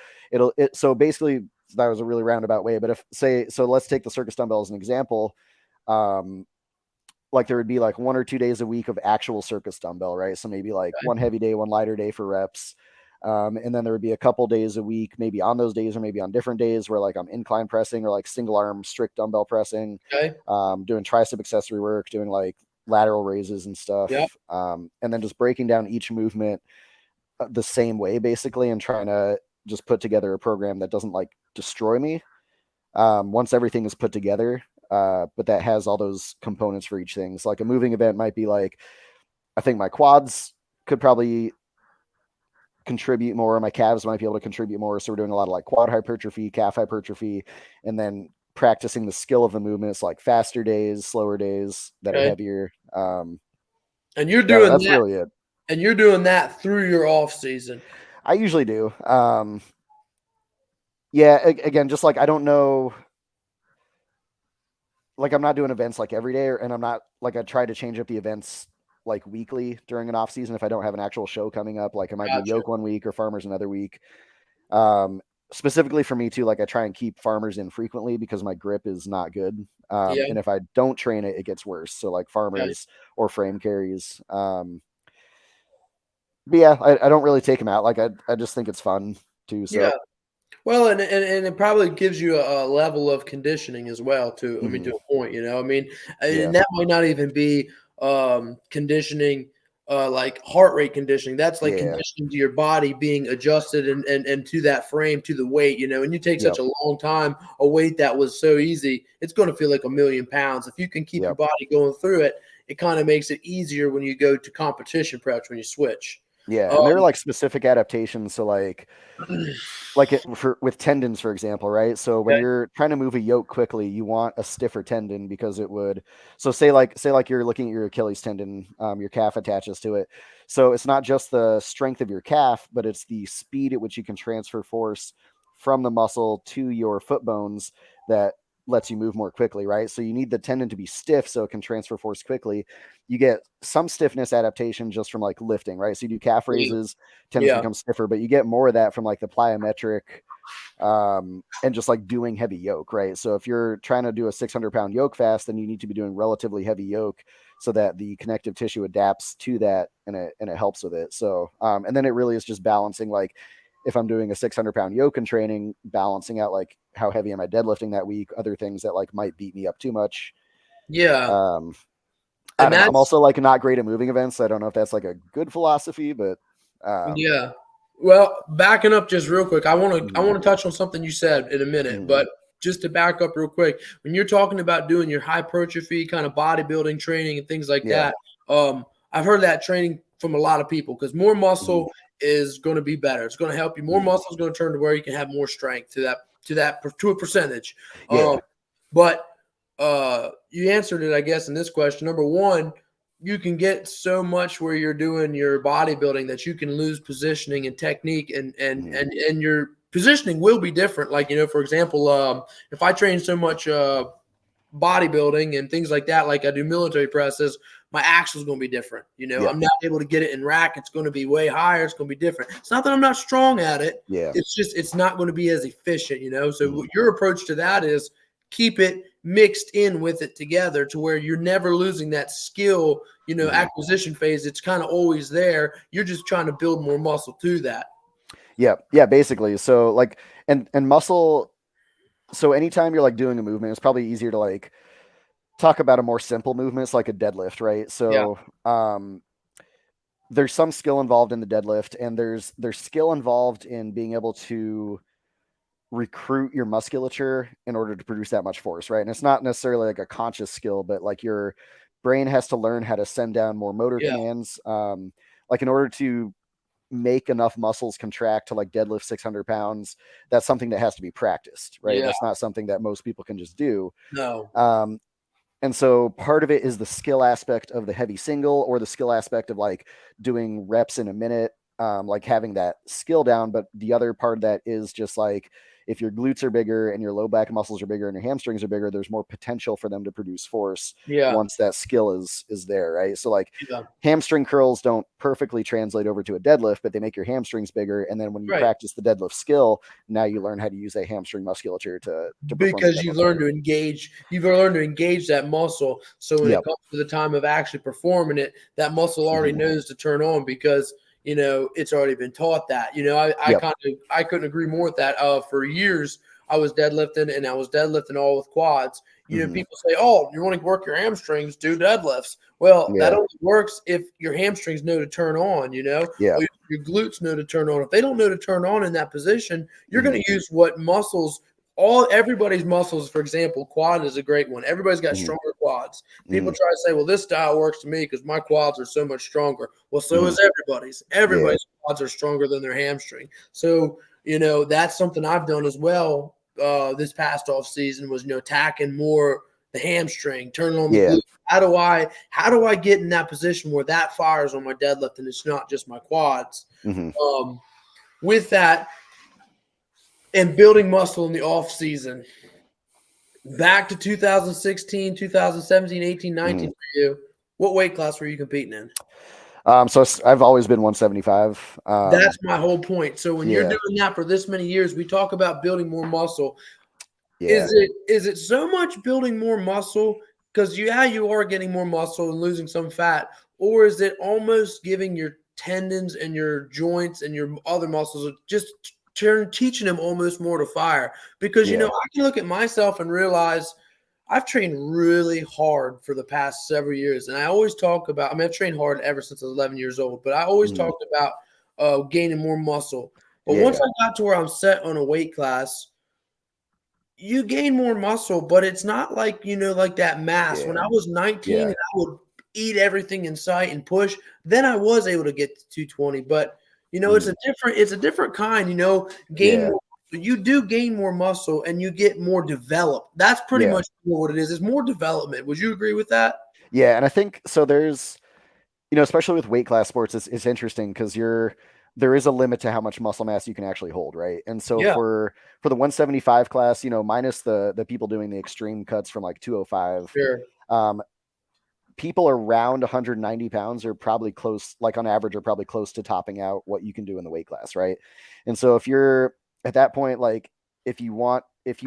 Speaker 3: so basically that was a really roundabout way. But if say so, let's take the circus dumbbell as an example. Um, like there would be like 1 or 2 days a week of actual circus dumbbell, right? So maybe like one heavy day, one lighter day for reps. And then there would be a couple days a week, maybe on those days or maybe on different days where like I'm incline pressing or like single arm strict dumbbell pressing,
Speaker 2: Okay.
Speaker 3: doing tricep accessory work, doing like lateral raises and
Speaker 2: Yeah.
Speaker 3: stuff. And then just breaking down each movement the same way basically, and trying to just put together a program that doesn't like destroy me once everything is put together, but that has all those components for each thing. So like a moving event might be like, I think my quads could probably contribute more, my calves might be able to contribute more. So we're doing a lot of like quad hypertrophy, calf hypertrophy, and then practicing the skill of the movements, like faster days, slower days that are
Speaker 2: Okay.
Speaker 3: heavier.
Speaker 2: And you're
Speaker 3: Yeah,
Speaker 2: doing
Speaker 3: that's
Speaker 2: that,
Speaker 3: really it.
Speaker 2: and you're doing that through your off season.
Speaker 3: I usually do. Yeah, again, just like I don't know, like I'm not doing events like every day, and I'm not like I try to change up the events like weekly during an off season if I don't have an actual show coming up. Like I might do
Speaker 2: Gotcha.
Speaker 3: yoke one week or farmers another week. Um, Specifically for me too, like I try and keep farmers in frequently because my grip is not good.
Speaker 2: Yeah.
Speaker 3: And if I don't train it, it gets worse. So like
Speaker 2: Okay.
Speaker 3: farmers or frame carries. But yeah, I don't really take them out. Like I just think it's fun too.
Speaker 2: Yeah.
Speaker 3: So
Speaker 2: Well, and it probably gives you a level of conditioning as well, too. I mean, to
Speaker 3: mhm,
Speaker 2: a point, I mean,
Speaker 3: yeah,
Speaker 2: and that might not even be conditioning, like heart rate conditioning. That's like
Speaker 3: yeah,
Speaker 2: conditioning to your body being adjusted and to that frame, to the weight, and you take such
Speaker 3: yep,
Speaker 2: a long time, a weight that was so easy, it's going to feel like 1,000,000 pounds. If you can keep your
Speaker 3: yep,
Speaker 2: body going through it, it kind of makes it easier when you go to competition preps when you switch.
Speaker 3: yeah. And there are
Speaker 2: Um,
Speaker 3: like specific adaptations. So like it for with tendons, for example, right? So when
Speaker 2: okay,
Speaker 3: you're trying to move a yoke quickly, you want a stiffer tendon because it would. So say like you're looking at your Achilles tendon, your calf attaches to it. So it's not just the strength of your calf, but it's the speed at which you can transfer force from the muscle to your foot bones that lets you move more quickly, right? So you need the tendon to be stiff so it can transfer force quickly. You get some stiffness adaptation just from like lifting, right? So you do calf
Speaker 2: yeah,
Speaker 3: raises, tendons
Speaker 2: yeah,
Speaker 3: become stiffer, but you get more of that from like the plyometric and just like doing heavy yoke, right? So if you're trying to do a 600-pound yoke fast, then you need to be doing relatively heavy yoke so that the connective tissue adapts to that and it helps with it. So and then it really is just balancing, like if I'm doing a 600-pound yoke in training, balancing out like how heavy am I deadlifting that week, other things that like might beat me up too much.
Speaker 2: yeah.
Speaker 3: um I
Speaker 2: And
Speaker 3: don't know, I'm
Speaker 2: that's
Speaker 3: also like not great at moving events, so I don't know if that's like a good philosophy, but
Speaker 2: Yeah. Well, backing up just real quick, I
Speaker 3: mhm,
Speaker 2: want to touch on something you said in a minute,
Speaker 3: mhm,
Speaker 2: but just to back up real quick, when you're talking about doing your hypertrophy kind of bodybuilding training and things like
Speaker 3: yeah,
Speaker 2: that, I've heard that training from a lot of people because more
Speaker 3: mhm,
Speaker 2: muscle is going to be better. It's going to help you. More
Speaker 3: mhm,
Speaker 2: muscle is going to turn to where you can have more strength to a percentage. Um,
Speaker 3: yeah,
Speaker 2: but you answered it, I guess, in this question. Number one, you can get so much where you're doing your bodybuilding that you can lose positioning and technique,
Speaker 3: mhm,
Speaker 2: and your positioning will be different. Like, for example, if I train so much bodybuilding and things like that, like I do military presses, my axle is going to be different. You know,
Speaker 3: Yeah.
Speaker 2: I'm not able to get it in rack. It's going to be way higher. It's going to be different. It's not that I'm not strong at it.
Speaker 3: Yeah.
Speaker 2: It's just it's not going to be as efficient, you know. So
Speaker 3: Mhm.
Speaker 2: your approach to that is keep it mixed in with it together to where you're never losing that skill, you know,
Speaker 3: Mhm.
Speaker 2: acquisition phase. It's kind of always there. You're just trying to build more muscle to that.
Speaker 3: Yeah. Yeah. Basically. So like, and muscle. So anytime you're like doing a movement, it's probably easier to like talk about a more simple movement. It's like a deadlift, right?
Speaker 2: Yeah.
Speaker 3: So, there's some skill involved in the deadlift, and there's skill involved in being able to recruit your musculature in order to produce that much force, right? And it's not necessarily like a conscious skill, but like your brain has to learn how to send down more motor
Speaker 2: Yeah.
Speaker 3: commands. Like in order to make enough muscles contract to like deadlift 600 pounds, that's something that has to be practiced, right?
Speaker 2: Yeah.
Speaker 3: That's not something that most people can just do.
Speaker 2: No.
Speaker 3: Um, and so part of it is the skill aspect of the heavy single, or the skill aspect of like doing reps in a minute, like having that skill down. But the other part of that is just like, if your glutes are bigger and your low back muscles are bigger and your hamstrings are bigger, there's more potential for them to produce force
Speaker 2: Yeah.
Speaker 3: once that skill is there, right? So like
Speaker 2: Yeah.
Speaker 3: hamstring curls don't perfectly translate over to a deadlift, but they make your hamstrings bigger. And then when you
Speaker 2: Right.
Speaker 3: practice the deadlift skill, now you learn how to use that hamstring musculature to perform the
Speaker 2: Because
Speaker 3: deadlift better.
Speaker 2: you've learned to engage that muscle. So when it
Speaker 3: Yep.
Speaker 2: comes to the time of actually performing it, that muscle already
Speaker 3: Mhm.
Speaker 2: knows to turn on because you know it's already been taught that. You know,
Speaker 3: Yep.
Speaker 2: I couldn't agree more with that. For years I was deadlifting and I was deadlifting all with quads. You know,
Speaker 3: Mhm.
Speaker 2: people say, "Oh, you want to work your hamstrings? Do deadlifts." Well, that
Speaker 3: Yeah.
Speaker 2: only works if your hamstrings know to turn on. You know,
Speaker 3: Yeah.
Speaker 2: or your glutes know to turn on. If they don't know to turn on in that position, you're going
Speaker 3: Mhm.
Speaker 2: to use what muscles everybody's muscles. For example, quad is a great one. Everybody's got
Speaker 3: Mhm.
Speaker 2: stronger quads. People
Speaker 3: Mhm.
Speaker 2: try to say, well, this style works to me because my quads are so much stronger. Well, so
Speaker 3: Mhm.
Speaker 2: is everybody's.
Speaker 3: Yeah.
Speaker 2: Everybody's quads are stronger than their hamstring. So, you know, that's something I've done as well this past off season was, you know, attacking more the hamstring, turning on the
Speaker 3: Yeah.
Speaker 2: glute. How do I get in that position where that fires on my deadlift and it's not just my quads?
Speaker 3: Mhm.
Speaker 2: With that and building muscle in the off season, back to 2016, 2017, 18, 19
Speaker 3: Mhm.
Speaker 2: for you, what weight class were you competing in?
Speaker 3: So I've always been 175.
Speaker 2: That's my whole point. So when you're
Speaker 3: Yeah.
Speaker 2: doing that for this many years, we talk about building more muscle.
Speaker 3: Yeah.
Speaker 2: Is it so much building more muscle? Because you are getting more muscle and losing some fat, or is it almost giving your tendons and your joints and your other muscles just teaching them almost more to fire? Because you know,
Speaker 3: Yeah.
Speaker 2: I can look at myself and realize I've trained really hard for the past several years, and I always talk about. I mean, I've trained hard ever since I was 11 years old, but I always
Speaker 3: Mhm.
Speaker 2: talked about gaining more muscle. But once
Speaker 3: Yeah.
Speaker 2: I got to where I'm set on a weight class, you gain more muscle, but it's not like, you know, like that mass. When
Speaker 3: Yeah.
Speaker 2: I was 19
Speaker 3: Yeah.
Speaker 2: and I would eat everything in sight and push, then I was able to get to 220. But, you know,
Speaker 3: Mhm.
Speaker 2: it's a different kind, you know, gain
Speaker 3: Yeah.
Speaker 2: more you do gain more muscle and you get more developed. That's pretty
Speaker 3: Yeah.
Speaker 2: much what it is. It's more development. Would you agree with that?
Speaker 3: Yeah. And I think so. There's, especially with weight class sports, it's interesting because there is a limit to how much muscle mass you can actually hold, right? And so
Speaker 2: Yeah,
Speaker 3: for the 175 class, minus the people doing the extreme cuts from like 205,
Speaker 2: sure.
Speaker 3: um, people around 190 pounds are probably close, like on average, are probably close to topping out what you can do in the weight class, right? And so if you're at that point, like if you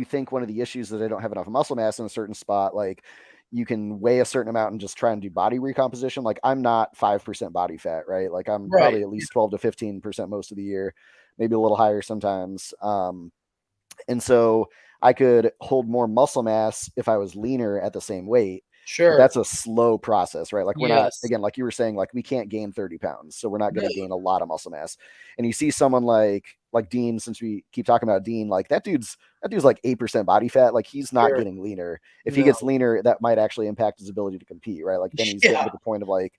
Speaker 3: think one of the issues that I don't have enough muscle mass in a certain spot, like you can weigh a certain amount and just try and do body recomposition. Like I'm not 5% body fat, right? Like I'm
Speaker 2: Right.
Speaker 3: probably at least 12 to 15% most of the year, maybe a little higher sometimes. And so I could hold more muscle mass if I was leaner at the same weight. But
Speaker 2: Sure.
Speaker 3: that's a slow process, right? Like we're not,
Speaker 2: Yes.
Speaker 3: again, like you were saying, like we can't gain 30 pounds. So we're not going
Speaker 2: No.
Speaker 3: to gain a lot of muscle mass. And you see someone like Dean, since we keep talking about Dean, like that dude's like 8% body fat. Like he's not
Speaker 2: Sure.
Speaker 3: getting leaner. If he
Speaker 2: No.
Speaker 3: gets leaner, that might actually impact his ability to compete, right? Like then he's getting
Speaker 2: Yeah.
Speaker 3: to the point of like,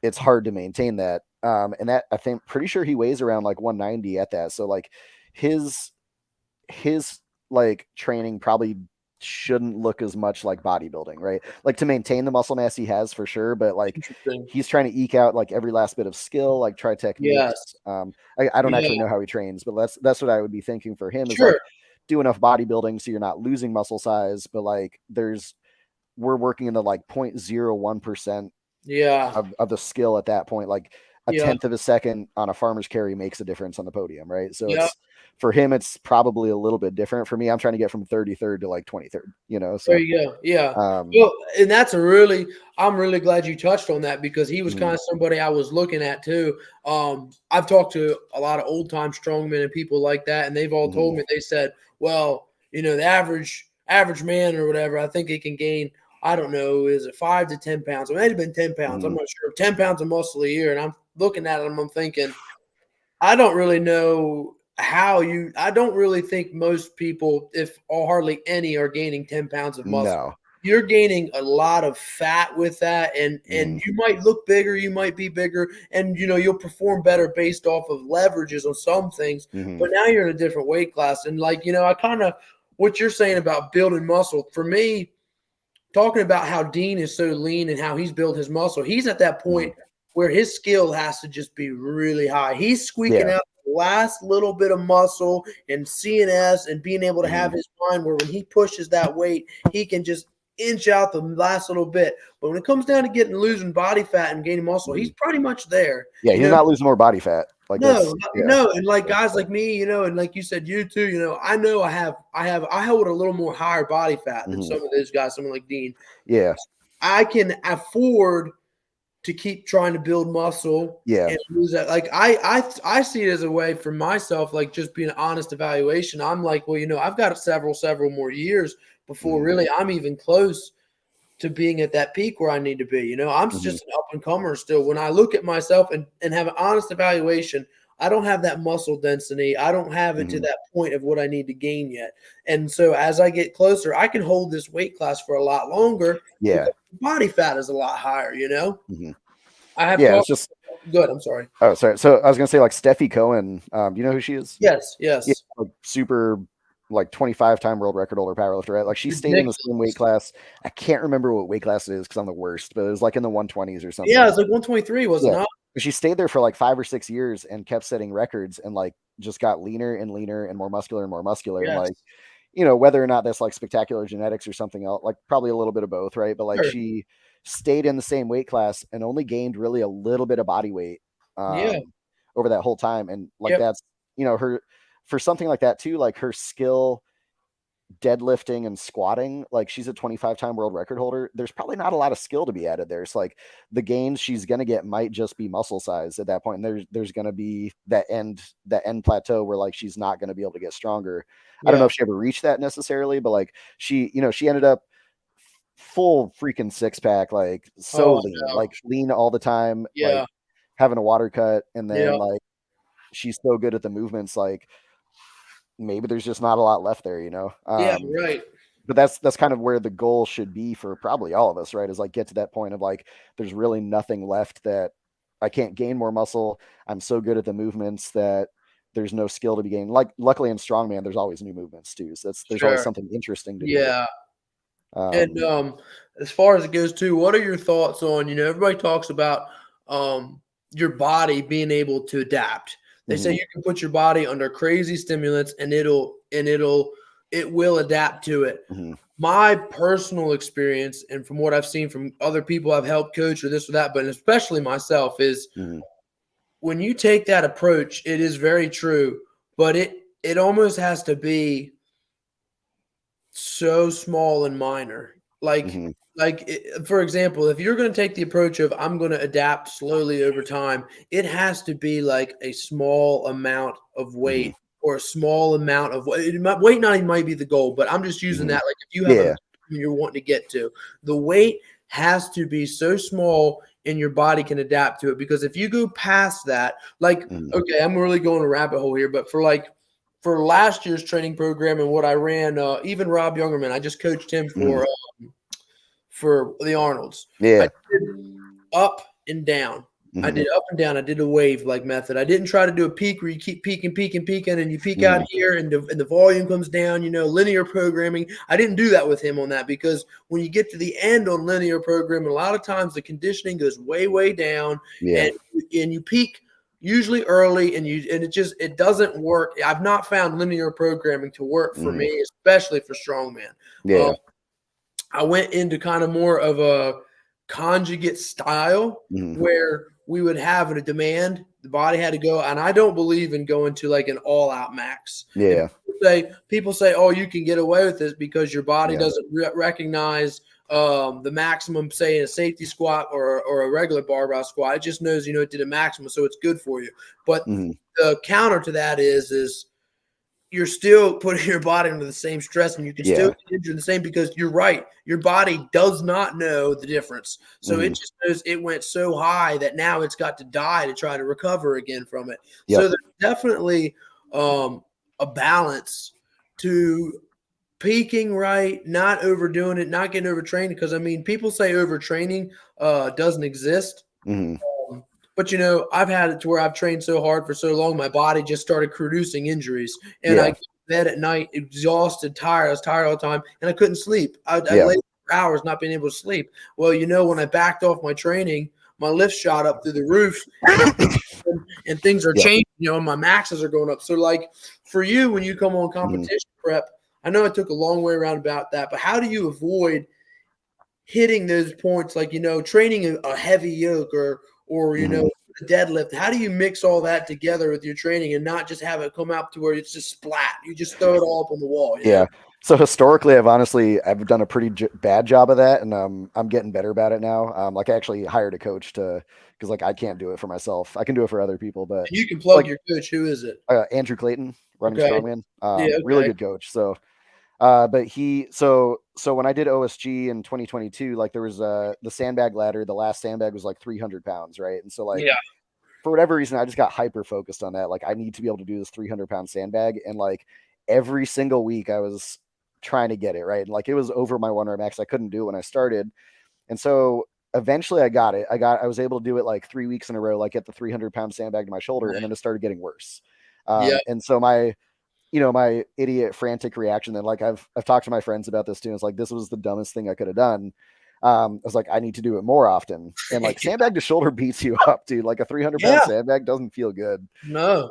Speaker 3: it's hard to maintain that. And that I think pretty sure he weighs around like 190 at that. So like his his like training probably shouldn't look as much like bodybuilding, right? Like to maintain the muscle mass he has for sure, but like
Speaker 2: Interesting.
Speaker 3: he's trying to eke out like every last bit of skill, like try techniques.
Speaker 2: Yes.
Speaker 3: I don't actually
Speaker 2: Yeah.
Speaker 3: know how he trains, but that's what I would be thinking for him is
Speaker 2: Sure.
Speaker 3: like do enough bodybuilding so you're not losing muscle size, but like we're working in the like 0.01%
Speaker 2: Yeah.
Speaker 3: of the skill at that point. Like a
Speaker 2: Yeah.
Speaker 3: tenth of a second on a farmer's carry makes a difference on the podium, right? So
Speaker 2: Yeah.
Speaker 3: it's for him, it's probably a little bit different. For me, I'm trying to get from 33rd to like 23rd, you know.
Speaker 2: There
Speaker 3: So
Speaker 2: you go. Yeah.
Speaker 3: um,
Speaker 2: Well, and I'm really glad you touched on that because he was kind of somebody I was looking at too. I've talked to a lot of old time strongmen and people like that, and they've all told me, they said, well, the average man or whatever, I think he can gain, I don't know, is it 5 to 10 pounds? It might have been 10 pounds. I'm not sure. 10 pounds of muscle a year. And I'm looking at him, I'm thinking, I don't really know I don't really think most people, if or hardly any, are gaining 10 pounds of muscle.
Speaker 3: no.
Speaker 2: You're gaining a lot of fat with that, and you might look bigger, you might be bigger, and you'll perform better based off of leverages on some things. But now you're in a different weight class, and I kind of what you're saying about building muscle for me, talking about how Dean is so lean and how he's built his muscle, he's at that point where his skill has to just be really high. He's squeaking
Speaker 3: Yeah.
Speaker 2: out the last little bit of muscle and CNS and being able to have his mind where when he pushes that weight, he can just inch out the last little bit. But when it comes down to losing body fat and gaining muscle, he's pretty much there.
Speaker 3: Yeah, he's not losing more body fat. Like
Speaker 2: No,
Speaker 3: yeah.
Speaker 2: no, and like guys like me, and like you said, you too, I know I hold a little more higher body fat than some of those guys, someone like Dean.
Speaker 3: Yeah.
Speaker 2: I can afford to keep trying to build muscle and lose that. Like I see it as a way for myself, like just being an honest evaluation. I'm like, well, I've got several more years before really I'm even close to being at that peak where I need to be. I'm just an up and comer still. When I look at myself and have an honest evaluation, I don't have that muscle density. I don't have it to that point of what I need to gain yet. And so as I get closer, I can hold this weight class for a lot longer.
Speaker 3: Yeah.
Speaker 2: Because body fat is a lot higher, I have
Speaker 3: It's
Speaker 2: talked.
Speaker 3: just
Speaker 2: Good. I'm sorry.
Speaker 3: oh, sorry. So I was gonna say like Steffi Cohen. You know who she is?
Speaker 2: Yes.
Speaker 3: Yeah,
Speaker 2: Yes.
Speaker 3: like super, like 25-time world record holder powerlifter, right? Like she stayed in the same weight class. I can't remember what weight class it is because I'm the worst, but it was like in the 120s or something.
Speaker 2: Yeah, it's like 123, was it not?
Speaker 3: But she stayed there for like 5 or 6 years and kept setting records and like just got leaner and leaner and more muscular and more muscular. And
Speaker 2: Yes.
Speaker 3: like, whether or not that's like spectacular genetics or something else, like probably a little bit of both, right? But like
Speaker 2: Sure.
Speaker 3: she stayed in the same weight class and only gained really a little bit of body weight
Speaker 2: Yeah.
Speaker 3: over that whole time. And like
Speaker 2: Yep.
Speaker 3: that's, her for something like that too, like her skill deadlifting and squatting, like she's a 25-time world record holder. There's probably not a lot of skill to be added there. It's like the gains she's going to get might just be muscle size at that point. And there's going to be that end plateau where like she's not going to be able to get stronger. I don't know if she ever reached that necessarily, but like she ended up full freaking six pack, like so lean, like lean all the time, like having a water cut, and then like she's so good at the movements, like maybe there's just not a lot left there,
Speaker 2: Yeah. Right.
Speaker 3: But that's kind of where the goal should be for probably all of us, right? Is like get to that point of like there's really nothing left, that I can't gain more muscle. I'm so good at the movements that there's no skill to be gained. Like luckily in strongman, there's always new movements too. So there's always something interesting to do.
Speaker 2: Yeah. And as far as it goes too, what are your thoughts on, everybody talks about your body being able to adapt. They say you can put your body under crazy stimulants and it will adapt to it. My personal experience, and from what I've seen from other people I've helped coach or this or that, but especially myself, is when you take that approach, it is very true, but it almost has to be so small and minor. For example, if you're going to take the approach of I'm going to adapt slowly over time, it has to be like a small amount of weight or a small amount of weight. Weight not even might be the goal, but I'm just using that. Like if you have you're wanting to get to, the weight has to be so small and your body can adapt to it. Because if you go past that, like, okay, I'm really going a rabbit hole here, but for last year's training program and what I ran, even Rob Youngerman, I just coached him for the Arnolds.
Speaker 3: Yeah.
Speaker 2: I did up and down. I did up and down. I did a wave like method. I didn't try to do a peak where you keep peaking, and you peak out here and the volume comes down, linear programming. I didn't do that with him on that, because when you get to the end on linear programming, a lot of times the conditioning goes way, way down and you peak usually early and it doesn't work. I've not found linear programming to work for me, especially for strongman. I went into kind of more of a conjugate style
Speaker 3: Mhm.
Speaker 2: where we would have a demand, the body had to go, and I don't believe in going to like an all-out max. And
Speaker 3: Yeah.
Speaker 2: people say, oh, you can get away with this because your body
Speaker 3: Yeah.
Speaker 2: doesn't recognize the maximum, say in a safety squat or a regular barbell squat. It just knows, it did a maximum, so it's good for you. But
Speaker 3: Mhm.
Speaker 2: the counter to that is you're still putting your body under the same stress, and you can still
Speaker 3: Yeah.
Speaker 2: get injured the same, because you're right. Your body does not know the difference. So it
Speaker 3: Mhm.
Speaker 2: just knows it went so high that now it's got to die to try to recover again from it. So
Speaker 3: Yep.
Speaker 2: there's definitely a balance to peaking right, not overdoing it, not getting overtrained. Because I mean, people say overtraining doesn't exist.
Speaker 3: Mhm.
Speaker 2: But I've had it to where I've trained so hard for so long, my body just started producing injuries, and I
Speaker 3: Yeah.
Speaker 2: get to bed at night exhausted, tired. I was tired all the time, and I couldn't sleep. I
Speaker 3: Yeah.
Speaker 2: lay for hours not being able to sleep. Well, when I backed off my training, my lift shot up through the roof, and things are
Speaker 3: Yeah.
Speaker 2: changing. And my maxes are going up. So, like for you, when you come on competition prep, I know I took a long way around about that, but how do you avoid hitting those points, like training a heavy yoke or
Speaker 3: Mhm.
Speaker 2: a deadlift? How do you mix all that together with your training and not just have it come out to where it's just splat, you just throw it all up on the wall?
Speaker 3: Yeah. So historically, I've done a pretty bad job of that, and I'm getting better about it now. Like I actually hired a coach because like I can't do it for myself. I can do it for other people, but
Speaker 2: And you can plug
Speaker 3: like
Speaker 2: your coach. Who is it?
Speaker 3: Andrew Clayton, running
Speaker 2: Okay.
Speaker 3: strongman,
Speaker 2: Yeah.
Speaker 3: really
Speaker 2: Okay.
Speaker 3: good coach. So but so when I did OSG in 2022, like there was the sandbag ladder. The last sandbag was like 300 pounds, right? And so like
Speaker 2: Yeah.
Speaker 3: for whatever reason, I just got hyper focused on that. Like I need to be able to do this 300-pound sandbag, and like every single week I was trying to get it right. And like it was over my 1 rep max. I couldn't do it when I started, and so eventually I got it. I was able to do it like 3 weeks in a row, like get the 300-pound sandbag to my shoulder, and then it started getting worse.
Speaker 2: Yeah.
Speaker 3: And so my idiot frantic reaction, then like I've talked to my friends about this too. And it's like this was the dumbest thing I could have done. I was like, I need to do it more often. And like sandbag to shoulder beats you up, dude. Like a 300-pound
Speaker 2: Yeah.
Speaker 3: sandbag doesn't feel good.
Speaker 2: No.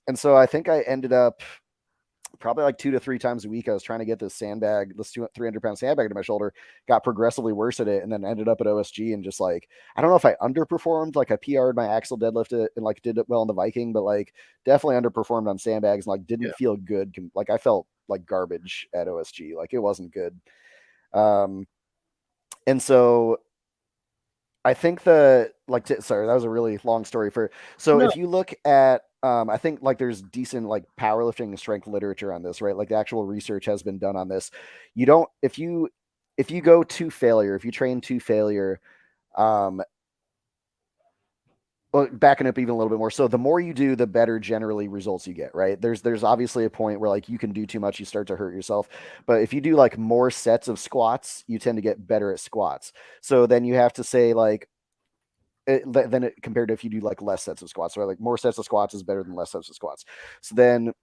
Speaker 3: And so I think I ended up probably like 2 to 3 times a week. I was trying to get this 300-pound sandbag to my shoulder, got progressively worse at it, and then ended up at OSG and just like, I don't know if I underperformed, like I PR'd my axle deadlift and like did it well in the Viking, but like definitely underperformed on sandbags and like
Speaker 2: Yeah.
Speaker 3: didn't feel good. Like I felt like garbage at OSG. Like it wasn't good. Um, and so I think sorry, that was a really long story so
Speaker 2: No.
Speaker 3: if you look at I think like there's decent like powerlifting and strength literature on this, right? Like the actual research has been done on this. You don't if you go to failure, if you train to failure, um well, backing up even a little bit more. So the more you do, the better generally results you get, right? There's obviously a point where like you can do too much, you start to hurt yourself. But if you do like more sets of squats, you tend to get better at squats. So then you have to say like compared to if you do like less sets of squats, right? Like more sets of squats is better than less sets of squats. So then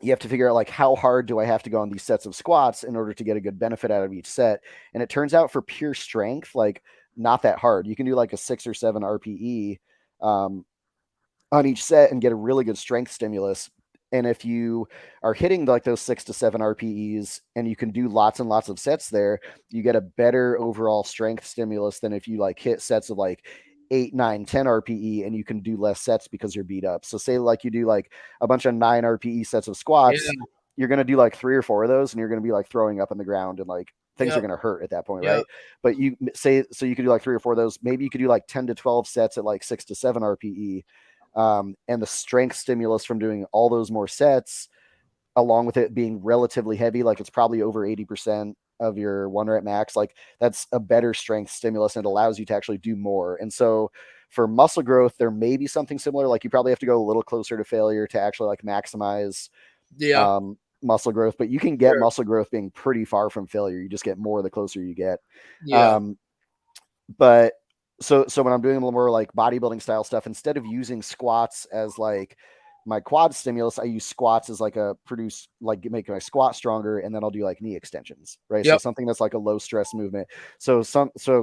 Speaker 3: you have to figure out like how hard do I have to go on these sets of squats in order to get a good benefit out of each set. And it turns out for pure strength, like not that hard. You can do like a 6 or 7 RPE um, on each set and get a really good strength stimulus. And if you are hitting like those 6 to 7 RPEs and you can do lots and lots of sets there, you get a better overall strength stimulus than if you like hit sets of like 8, 9, 10 RPE and you can do less sets because you're beat up. So say like you do like a bunch of 9 RPE sets of
Speaker 2: Yeah.
Speaker 3: squats, you're going to do like 3 or 4 of those and you're going to be like throwing up on the ground and like things are
Speaker 2: Yep.
Speaker 3: going to hurt at that point,
Speaker 2: Yep.
Speaker 3: right? But you say, so you could do like 3 or 4 of those. Maybe you could do like 10 to 12 sets at like 6 to 7 RPE. And the strength stimulus from doing all those more sets, along with it being relatively heavy, like it's probably over 80% of your 1 rep max, like that's a better strength stimulus and it allows you to actually do more. And so for muscle growth, there may be something similar. Like you probably have to go a little closer to failure to actually like maximize
Speaker 2: Yeah.
Speaker 3: muscle growth, but you can get
Speaker 2: Sure.
Speaker 3: muscle growth being pretty far from failure. You just get more the closer you get.
Speaker 2: Yeah.
Speaker 3: Um, but so when I'm doing a little more like bodybuilding style stuff, instead of using squats as like my quad stimulus, I use squats as like make my squat stronger, and then I'll do like knee extensions, right? So
Speaker 2: Yep.
Speaker 3: something that's like a low stress movement. So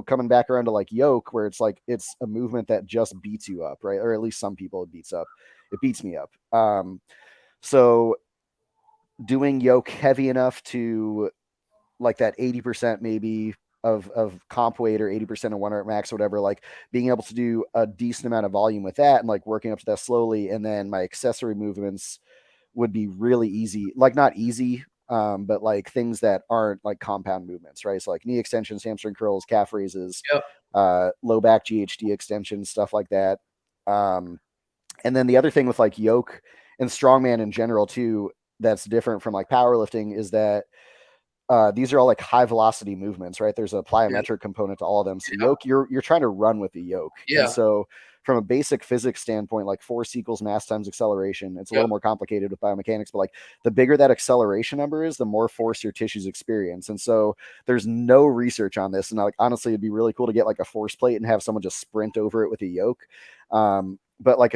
Speaker 3: coming back around to like yoke, where it's like it's a movement that just beats you up, right? Or at least some people it beats me up. So doing yoke heavy enough to like that 80% maybe of comp weight or 80% of 1 rep max or whatever, like being able to do a decent amount of volume with that and like working up to that slowly. And then my accessory movements would be really easy, like not easy, but like things that aren't like compound movements, right? So like knee extensions, hamstring curls, calf raises,
Speaker 2: Yep.
Speaker 3: low back GHD extensions, stuff like that. And then the other thing with like yoke and strongman in general too, that's different from like powerlifting is that these are all like high velocity movements, right? There's a plyometric component to all of them. So
Speaker 2: Yeah.
Speaker 3: yoke, you're trying to run with the yoke.
Speaker 2: Yeah.
Speaker 3: And so from a basic physics standpoint, like force equals mass times acceleration. It's a little more complicated with biomechanics, but like the bigger that acceleration number is, the more force your tissues experience. And so there's no research on this. And like honestly, it'd be really cool to get like a force plate and have someone just sprint over it with a yoke. But like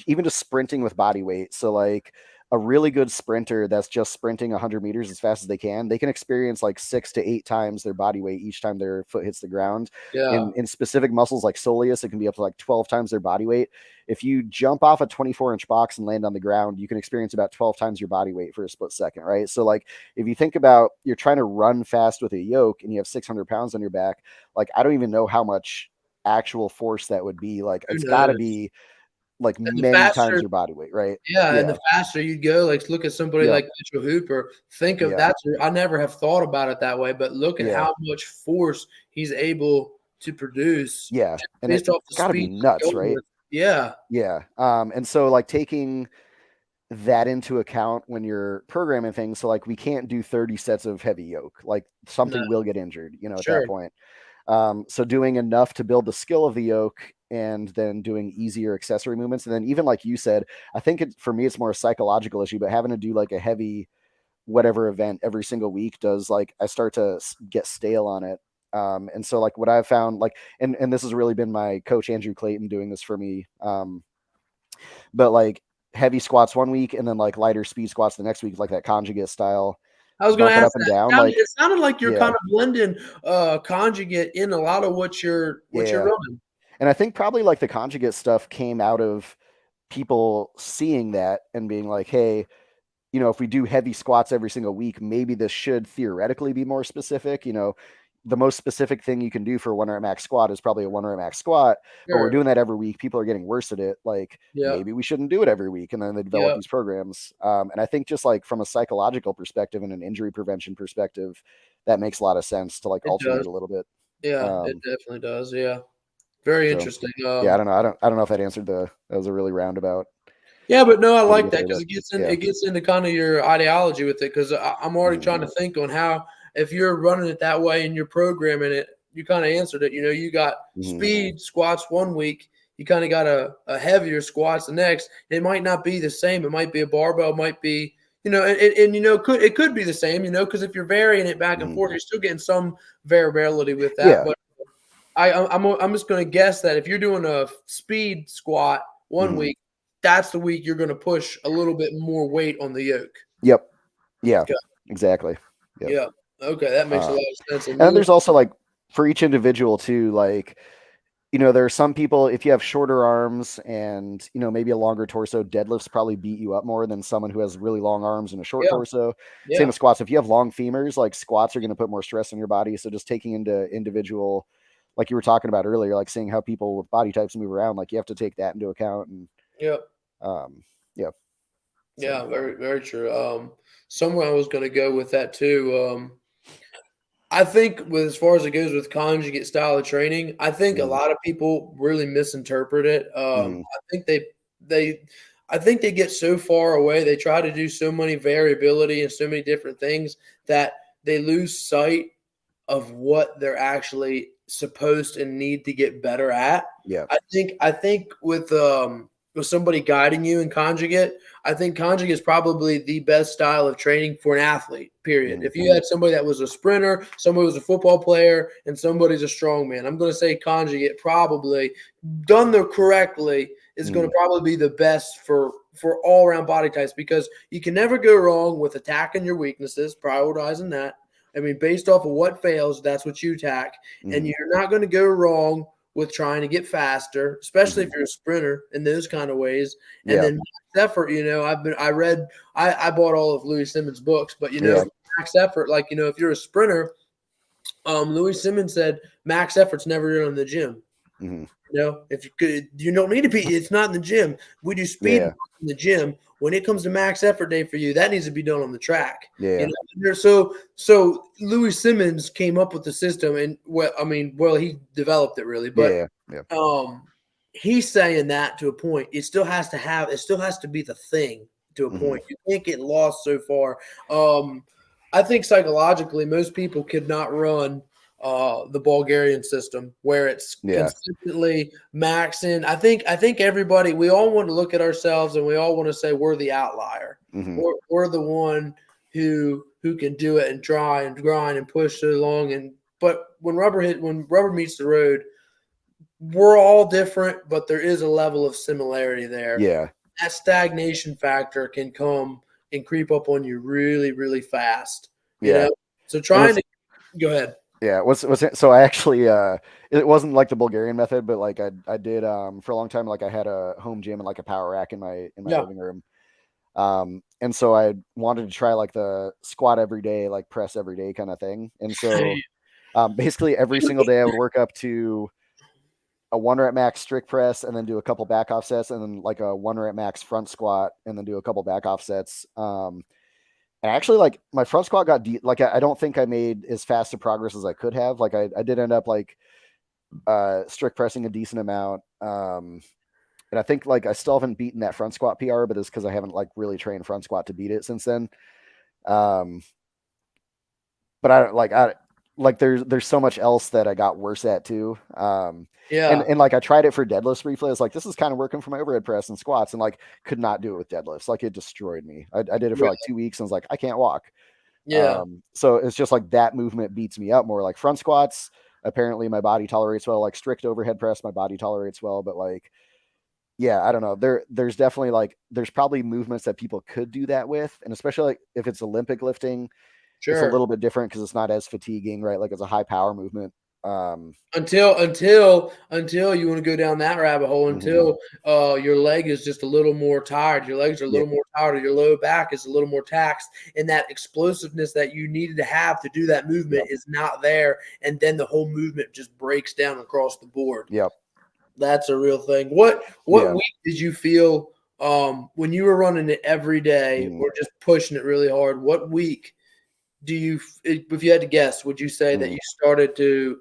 Speaker 3: even just sprinting with body weight. So like a really good sprinter that's just sprinting 100 meters as fast as they can experience like 6 to 8 times their body weight each time their foot hits the ground.
Speaker 2: Yeah.
Speaker 3: In specific muscles like soleus, it can be up to like 12 times their body weight. If you jump off a 24-inch box and land on the ground, you can experience about 12 times your body weight for a split second, right? So like if you think about you're trying to run fast with a yoke and you have 600 pounds on your back, like I don't even know how much actual force that would be. Like it's got to be like many times your body weight, right?
Speaker 2: Yeah, and the faster you go, like look at somebody like Mitchell Hooper. Think of that. I never have thought about it that way, but look at how much force he's able to produce.
Speaker 3: Yeah, and
Speaker 2: based off the
Speaker 3: got to be
Speaker 2: speed
Speaker 3: nuts, right?
Speaker 2: with. Yeah,
Speaker 3: yeah. And so like taking that into account when you're programming things, so like we can't do 30 sets of heavy yoke. Like something will get injured, at that point. So doing enough to build the skill of the yoke and then doing easier accessory movements. And then even like you said, I think for me, it's more a psychological issue, but having to do like a heavy whatever event every single week does like, I start to get stale on it. And so like what I've found like, and this has really been my coach, Andrew Clayton, doing this for me. But like heavy squats one week and then like lighter speed squats the next week, like that conjugate style.
Speaker 2: I was going to ask
Speaker 3: up and down.
Speaker 2: It sounded like you're kind of blending conjugate in a lot of what you're running.
Speaker 3: And I think probably like the conjugate stuff came out of people seeing that and being like, hey, if we do heavy squats every single week, maybe this should theoretically be more specific. The most specific thing you can do for a 1 rep max squat is probably a 1 rep max squat, but we're doing that every week. People are getting worse at it. Like maybe we shouldn't do it every week. And then they develop these programs. And I think just like from a psychological perspective and an injury prevention perspective, that makes a lot of sense to like alternate a little bit.
Speaker 2: Yeah, it definitely does. Yeah. Very interesting.
Speaker 3: Yeah, I don't know. I don't know if that answered that was a really roundabout.
Speaker 2: Yeah, but no, I like that because it gets into kind of your ideology with it. Because I'm already trying to think on how, if you're running it that way and you're programming it, you kind of answered it. You got speed squats one week, you kind of got a heavier squats the next. It might not be the same. It might be a barbell, it might be, it could be the same, because if you're varying it back and forth, you're still getting some variability with that.
Speaker 3: Yeah.
Speaker 2: But I'm just going to guess that if you're doing a speed squat one week, that's the week you're going to push a little bit more weight on the yoke.
Speaker 3: Yep. Yeah. Okay. Exactly.
Speaker 2: Yep. Yeah. Okay, that makes a lot of sense.
Speaker 3: And there's also like for each individual too, like there are some people, if you have shorter arms and maybe a longer torso, deadlifts probably beat you up more than someone who has really long arms and a short torso. Same with squats. If you have long femurs, like squats are going to put more stress on your body. So just taking into individual, like you were talking about earlier, like seeing how people with body types move around, like you have to take that into account. And
Speaker 2: yeah, very, very true. Somewhere I was going to go with that too. I think as far as it goes with conjugate style of training, I think a lot of people really misinterpret it. I think they get so far away. They try to do so many variability and so many different things that they lose sight of what they're actually supposed and need to get better at.
Speaker 3: Yeah.
Speaker 2: I think with somebody guiding you in conjugate, I think conjugate is probably the best style of training for an athlete, period. If you had somebody that was a sprinter, somebody was a football player, and somebody's a strongman, I'm going to say conjugate probably, done the correctly, is going to probably be the best for all-around body types, because you can never go wrong with attacking your weaknesses, prioritizing that. I mean, based off of what fails, that's what you attack. And you're not going to go wrong with trying to get faster, especially if you're a sprinter in those kind of ways. And then max effort, I bought all of Louis Simmons' books, but max effort, like, if you're a sprinter, Louis Simmons said max effort's never done in the gym.
Speaker 3: Mhm.
Speaker 2: If you could, you don't need to be. It's not in the gym. We do speed
Speaker 3: Yeah.
Speaker 2: work in the gym. When it comes to max effort day for you, that needs to be done on the track.
Speaker 3: Yeah.
Speaker 2: So Louis Simmons came up with the system, and he developed it really, but
Speaker 3: Yeah. Yeah.
Speaker 2: he's saying that to a point. It still has to be the thing to a
Speaker 3: Mhm.
Speaker 2: point. You can't get lost so far. I think psychologically, most people could not run the Bulgarian system where it's
Speaker 3: Yeah.
Speaker 2: consistently maxing. I think everybody, we all want to look at ourselves and we all want to say we're the outlier.
Speaker 3: Mhm.
Speaker 2: We're the one who can do it and try and grind and push so long. But when rubber meets the road, we're all different, but there is a level of similarity there.
Speaker 3: Yeah.
Speaker 2: That stagnation factor can come and creep up on you really, really fast.
Speaker 3: Yeah.
Speaker 2: So
Speaker 3: And
Speaker 2: trying
Speaker 3: what's
Speaker 2: to go ahead.
Speaker 3: yeah, what's it, so I actually it wasn't like the Bulgarian method, but like I did for a long time, like I had a home gym and like a power rack in my
Speaker 2: Yeah.
Speaker 3: living room. And so I wanted to try like the squat every day, like press every day kind of thing. And so basically every single day I would work up to a 1 rep max strict press and then do a couple back offsets and then like a 1 rep max front squat and then do a couple back offsets. And actually, like my front squat got like I don't think I made as fast a progress as I could have. Like I did end up like strict pressing a decent amount. And I think like I still haven't beaten that front squat PR, but it's because I haven't like really trained front squat to beat it since then. But I like there's so much else that I got worse at too.
Speaker 2: Yeah.
Speaker 3: And like I tried it for deadlifts briefly. I was like, this is kind of working for my overhead press and squats, and like could not do it with deadlifts. Like it destroyed me. I did it for like 2 weeks and was like, I can't walk.
Speaker 2: Yeah.
Speaker 3: So it's just like that movement beats me up more. Like front squats, apparently my body tolerates well. Like strict overhead press, my body tolerates well. But like, yeah, I don't know. There's definitely like there's probably movements that people could do that with, and especially like if it's Olympic lifting, it's a
Speaker 2: Sure.
Speaker 3: little bit different because it's not as fatiguing, right? Like it's a high power movement.
Speaker 2: Until you want to go down that rabbit hole,
Speaker 3: Mhm.
Speaker 2: until your leg is just a little more tired, your legs are a
Speaker 3: Yeah,
Speaker 2: little more tired, or your low back is a little more taxed, and that explosiveness that you needed to have to do that movement
Speaker 3: yep,
Speaker 2: is not there, and then the whole movement just breaks down across the board.
Speaker 3: yep,
Speaker 2: That's a real thing. What
Speaker 3: yeah.
Speaker 2: week did you feel when you were running it every day
Speaker 3: Mhm.
Speaker 2: or just pushing it really hard? What week do you, if you had to guess, would you say that
Speaker 3: Mhm.
Speaker 2: you started to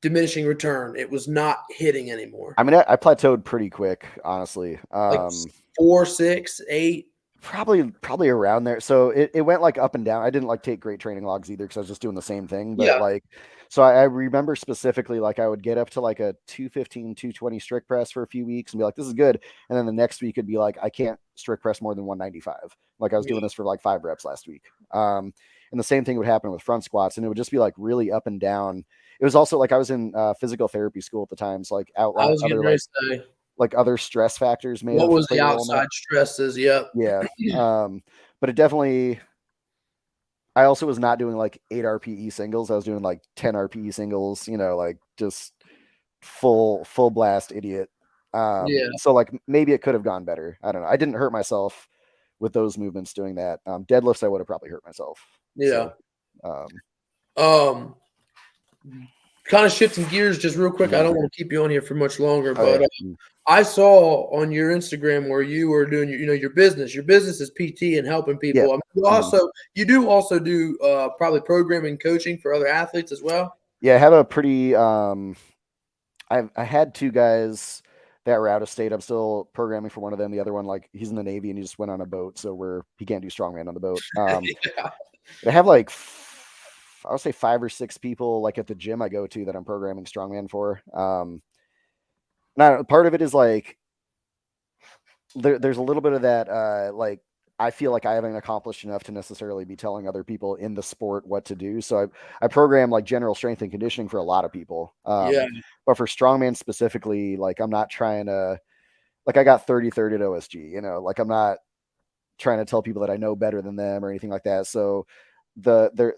Speaker 2: diminishing return? It was not hitting anymore.
Speaker 3: I mean, I plateaued pretty quick, honestly.
Speaker 2: Like 4, 6, 8.
Speaker 3: Probably around there. So it went like up and down. I didn't like take great training logs either because I was just doing the same thing. But
Speaker 2: Yeah.
Speaker 3: like, so I remember specifically like I would get up to like a 215, 220 strict press for a few weeks and be like, this is good. And then the next week it'd be like, I can't strict press more than 195. Like I was doing
Speaker 2: Yeah.
Speaker 3: this for like 5 reps last week. And the same thing would happen with front squats, and it would just be like really up and down. It was also like I was in physical therapy school at the time, so like
Speaker 2: I was
Speaker 3: other
Speaker 2: getting ready to say,
Speaker 3: like other stress factors may
Speaker 2: what
Speaker 3: have
Speaker 2: was the
Speaker 3: played a role in that.
Speaker 2: outside stresses? Yep.
Speaker 3: Yeah. But it definitely, I also was not doing like 8 RPE singles. I was doing like 10 RPE singles, like just full blast idiot.
Speaker 2: Yeah.
Speaker 3: So like maybe it could have gone better. I don't know. I didn't hurt myself with those movements doing that. Deadlifts, I would have probably hurt myself.
Speaker 2: Yeah.
Speaker 3: So, um,
Speaker 2: Um, kind of shifting gears just real quick. I
Speaker 3: mhm.
Speaker 2: don't want to keep you on here for much longer,
Speaker 3: Oh yeah.
Speaker 2: but I saw on your Instagram where you were doing your business. Your business is PT and helping
Speaker 3: Yeah.
Speaker 2: people. I mean,
Speaker 3: Mhm.
Speaker 2: you do also do probably programming coaching for other athletes as well.
Speaker 3: Yeah. I have a pretty, I had 2 guys that were out of state. I'm still programming for one of them. The other one, like he's in the Navy and he just went on a boat, so he can't do strongman on the boat.
Speaker 2: Yeah.
Speaker 3: But I have like I would say 5 or 6 people like at the gym I go to that I'm programming strongman for. Now part of it is like there's a little bit of that like I feel like I haven't accomplished enough to necessarily be telling other people in the sport what to do. So I program like general strength and conditioning for a lot of people.
Speaker 2: Yeah.
Speaker 3: But for strongman specifically, like I'm not trying to like I got 30-30 at OSG, like I'm not trying to tell people that I know better than them or anything like that. So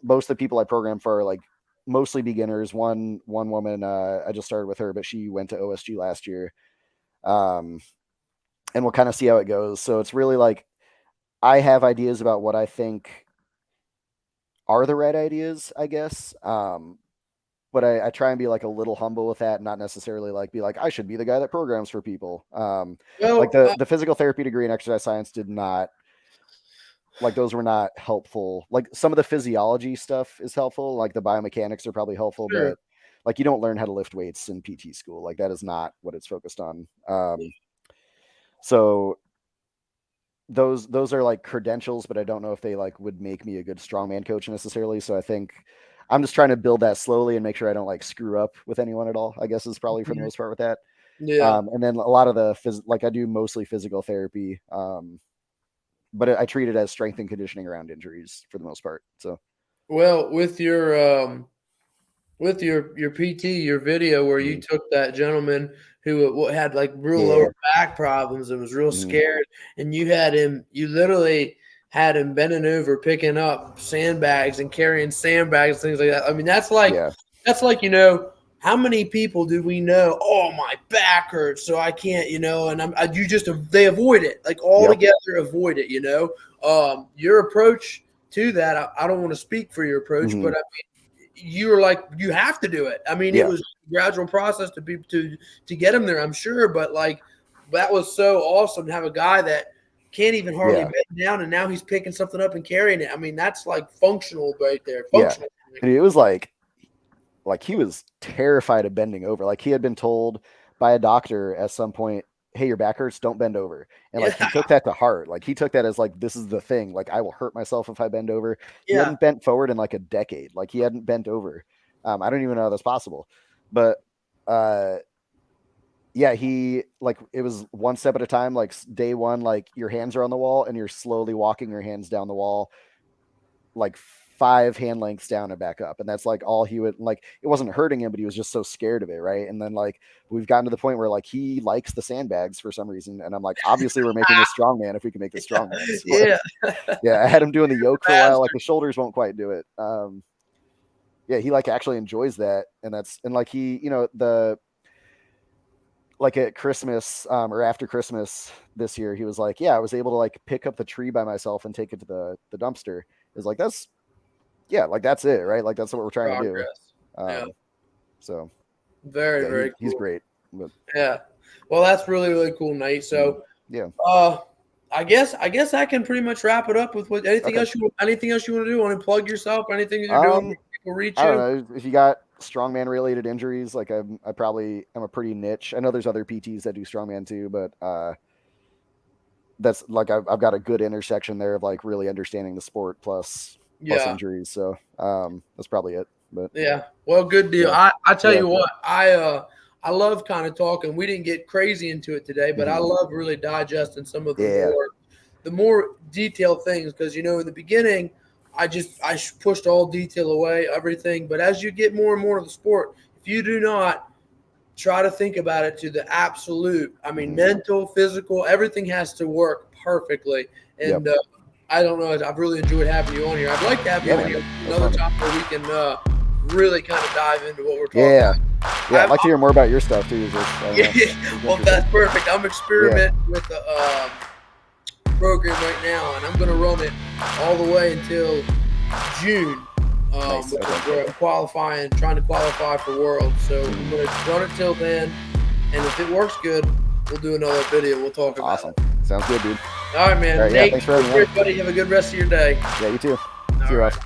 Speaker 3: most of the people I program for are like mostly beginners. One woman, I just started with her, but she went to OSG last year. And we'll kind of see how it goes. So it's really like I have ideas about what I think are the right ideas, I guess. but I try and be like a little humble with that, not necessarily like be like I should be the guy that programs for people. Like
Speaker 2: Well,
Speaker 3: the physical therapy degree in exercise science did not, like, those were not helpful. Like some of the physiology stuff is helpful, like the biomechanics are probably helpful,
Speaker 2: sure.
Speaker 3: but like you don't learn how to lift weights in PT school. Like that is not what it's focused on. So those are like credentials, but I don't know if they like would make me a good strongman coach necessarily. So I think I'm just trying to build that slowly and make sure I don't like screw up with anyone at all, I guess, is probably for the most part with that.
Speaker 2: Yeah.
Speaker 3: And then a lot of the like I do mostly physical therapy, but I treat it as strength and conditioning around injuries for the most part. So
Speaker 2: Well, with your PT, your video where you took that gentleman who had like real
Speaker 3: yeah,
Speaker 2: lower back problems and was real scared, and you literally had him bending over, picking up sandbags and carrying sandbags, things like that. I mean,
Speaker 3: yeah,
Speaker 2: that's like, how many people do we know? Oh, my back hurts, so I can't, and they avoid it, like altogether avoid it, Your approach to that, I don't want to speak for your approach, but I mean, you were like, you have to do it. I mean, it was a gradual process to get him there, I'm sure, but like that was so awesome to have a guy that can't even hardly bend down, and now he's picking something up and carrying it. I mean, that's like functional right there. Functional.
Speaker 3: And it was like he was terrified of bending over. Like he had been told by a doctor at some point, hey, your back hurts, don't bend over. And like he took that to heart. Like he took that as like, this is the thing. Like I will hurt myself if I bend over. He hadn't bent forward in like a decade. Like he hadn't bent over. I don't even know how that's possible. But he like, it was one step at a time. Like day one, like your hands are on the wall and you're slowly walking your hands down the wall, like 5 hand lengths down and back up. And that's like all he would like. It wasn't hurting him, but he was just so scared of it. Right. And then like we've gotten to the point where like he likes the sandbags for some reason. And I'm like, obviously we're making this strong man if we can make this strong man. So, I had him doing the yoke for a while. Like the shoulders won't quite do it. He like actually enjoys that. And like he, like at Christmas or after Christmas this year, he was like, I was able to like pick up the tree by myself and take it to the dumpster. It's like, that's it, right? Like that's what we're trying to do. So
Speaker 2: very, very cool.
Speaker 3: He's great. But,
Speaker 2: well, that's really, really cool, Nate. So I guess I can pretty much wrap it up with anything else you want to do? Want to plug yourself? Anything that you're doing? People reach you?
Speaker 3: I don't know if you got strongman related injuries. Like I probably am a pretty niche. I know there's other PTs that do strongman too, but that's like I've got a good intersection there of like really understanding the sport plus injuries. So that's probably it. But
Speaker 2: well, good deal. I tell you what, I love kind of talking. We didn't get crazy into it today, but I love really digesting some of the more detailed things, because in the beginning I pushed all detail away, everything. But as you get more and more of the sport, if you do not try to think about it to the absolute, I mean, mental, physical, everything has to work perfectly. And I don't know, I've really enjoyed having you on here. I'd like to have you on here another time where we can really kind of dive into what we're talking about.
Speaker 3: I'd like to hear more about your stuff too.
Speaker 2: Well, that's perfect. I'm experimenting with the program right now, and I'm going to run it all the way until June, which is where I'm trying to qualify for Worlds. So I'm going to run it till then, and if it works good, we'll do another video. We'll talk about it.
Speaker 3: Sounds good, dude.
Speaker 2: All right, man.
Speaker 3: All right,
Speaker 2: Nate,
Speaker 3: thanks for having me.
Speaker 2: everybody. Have a good rest of your day.
Speaker 3: Yeah, you too.
Speaker 2: All
Speaker 3: See you,
Speaker 2: right.
Speaker 3: Ross.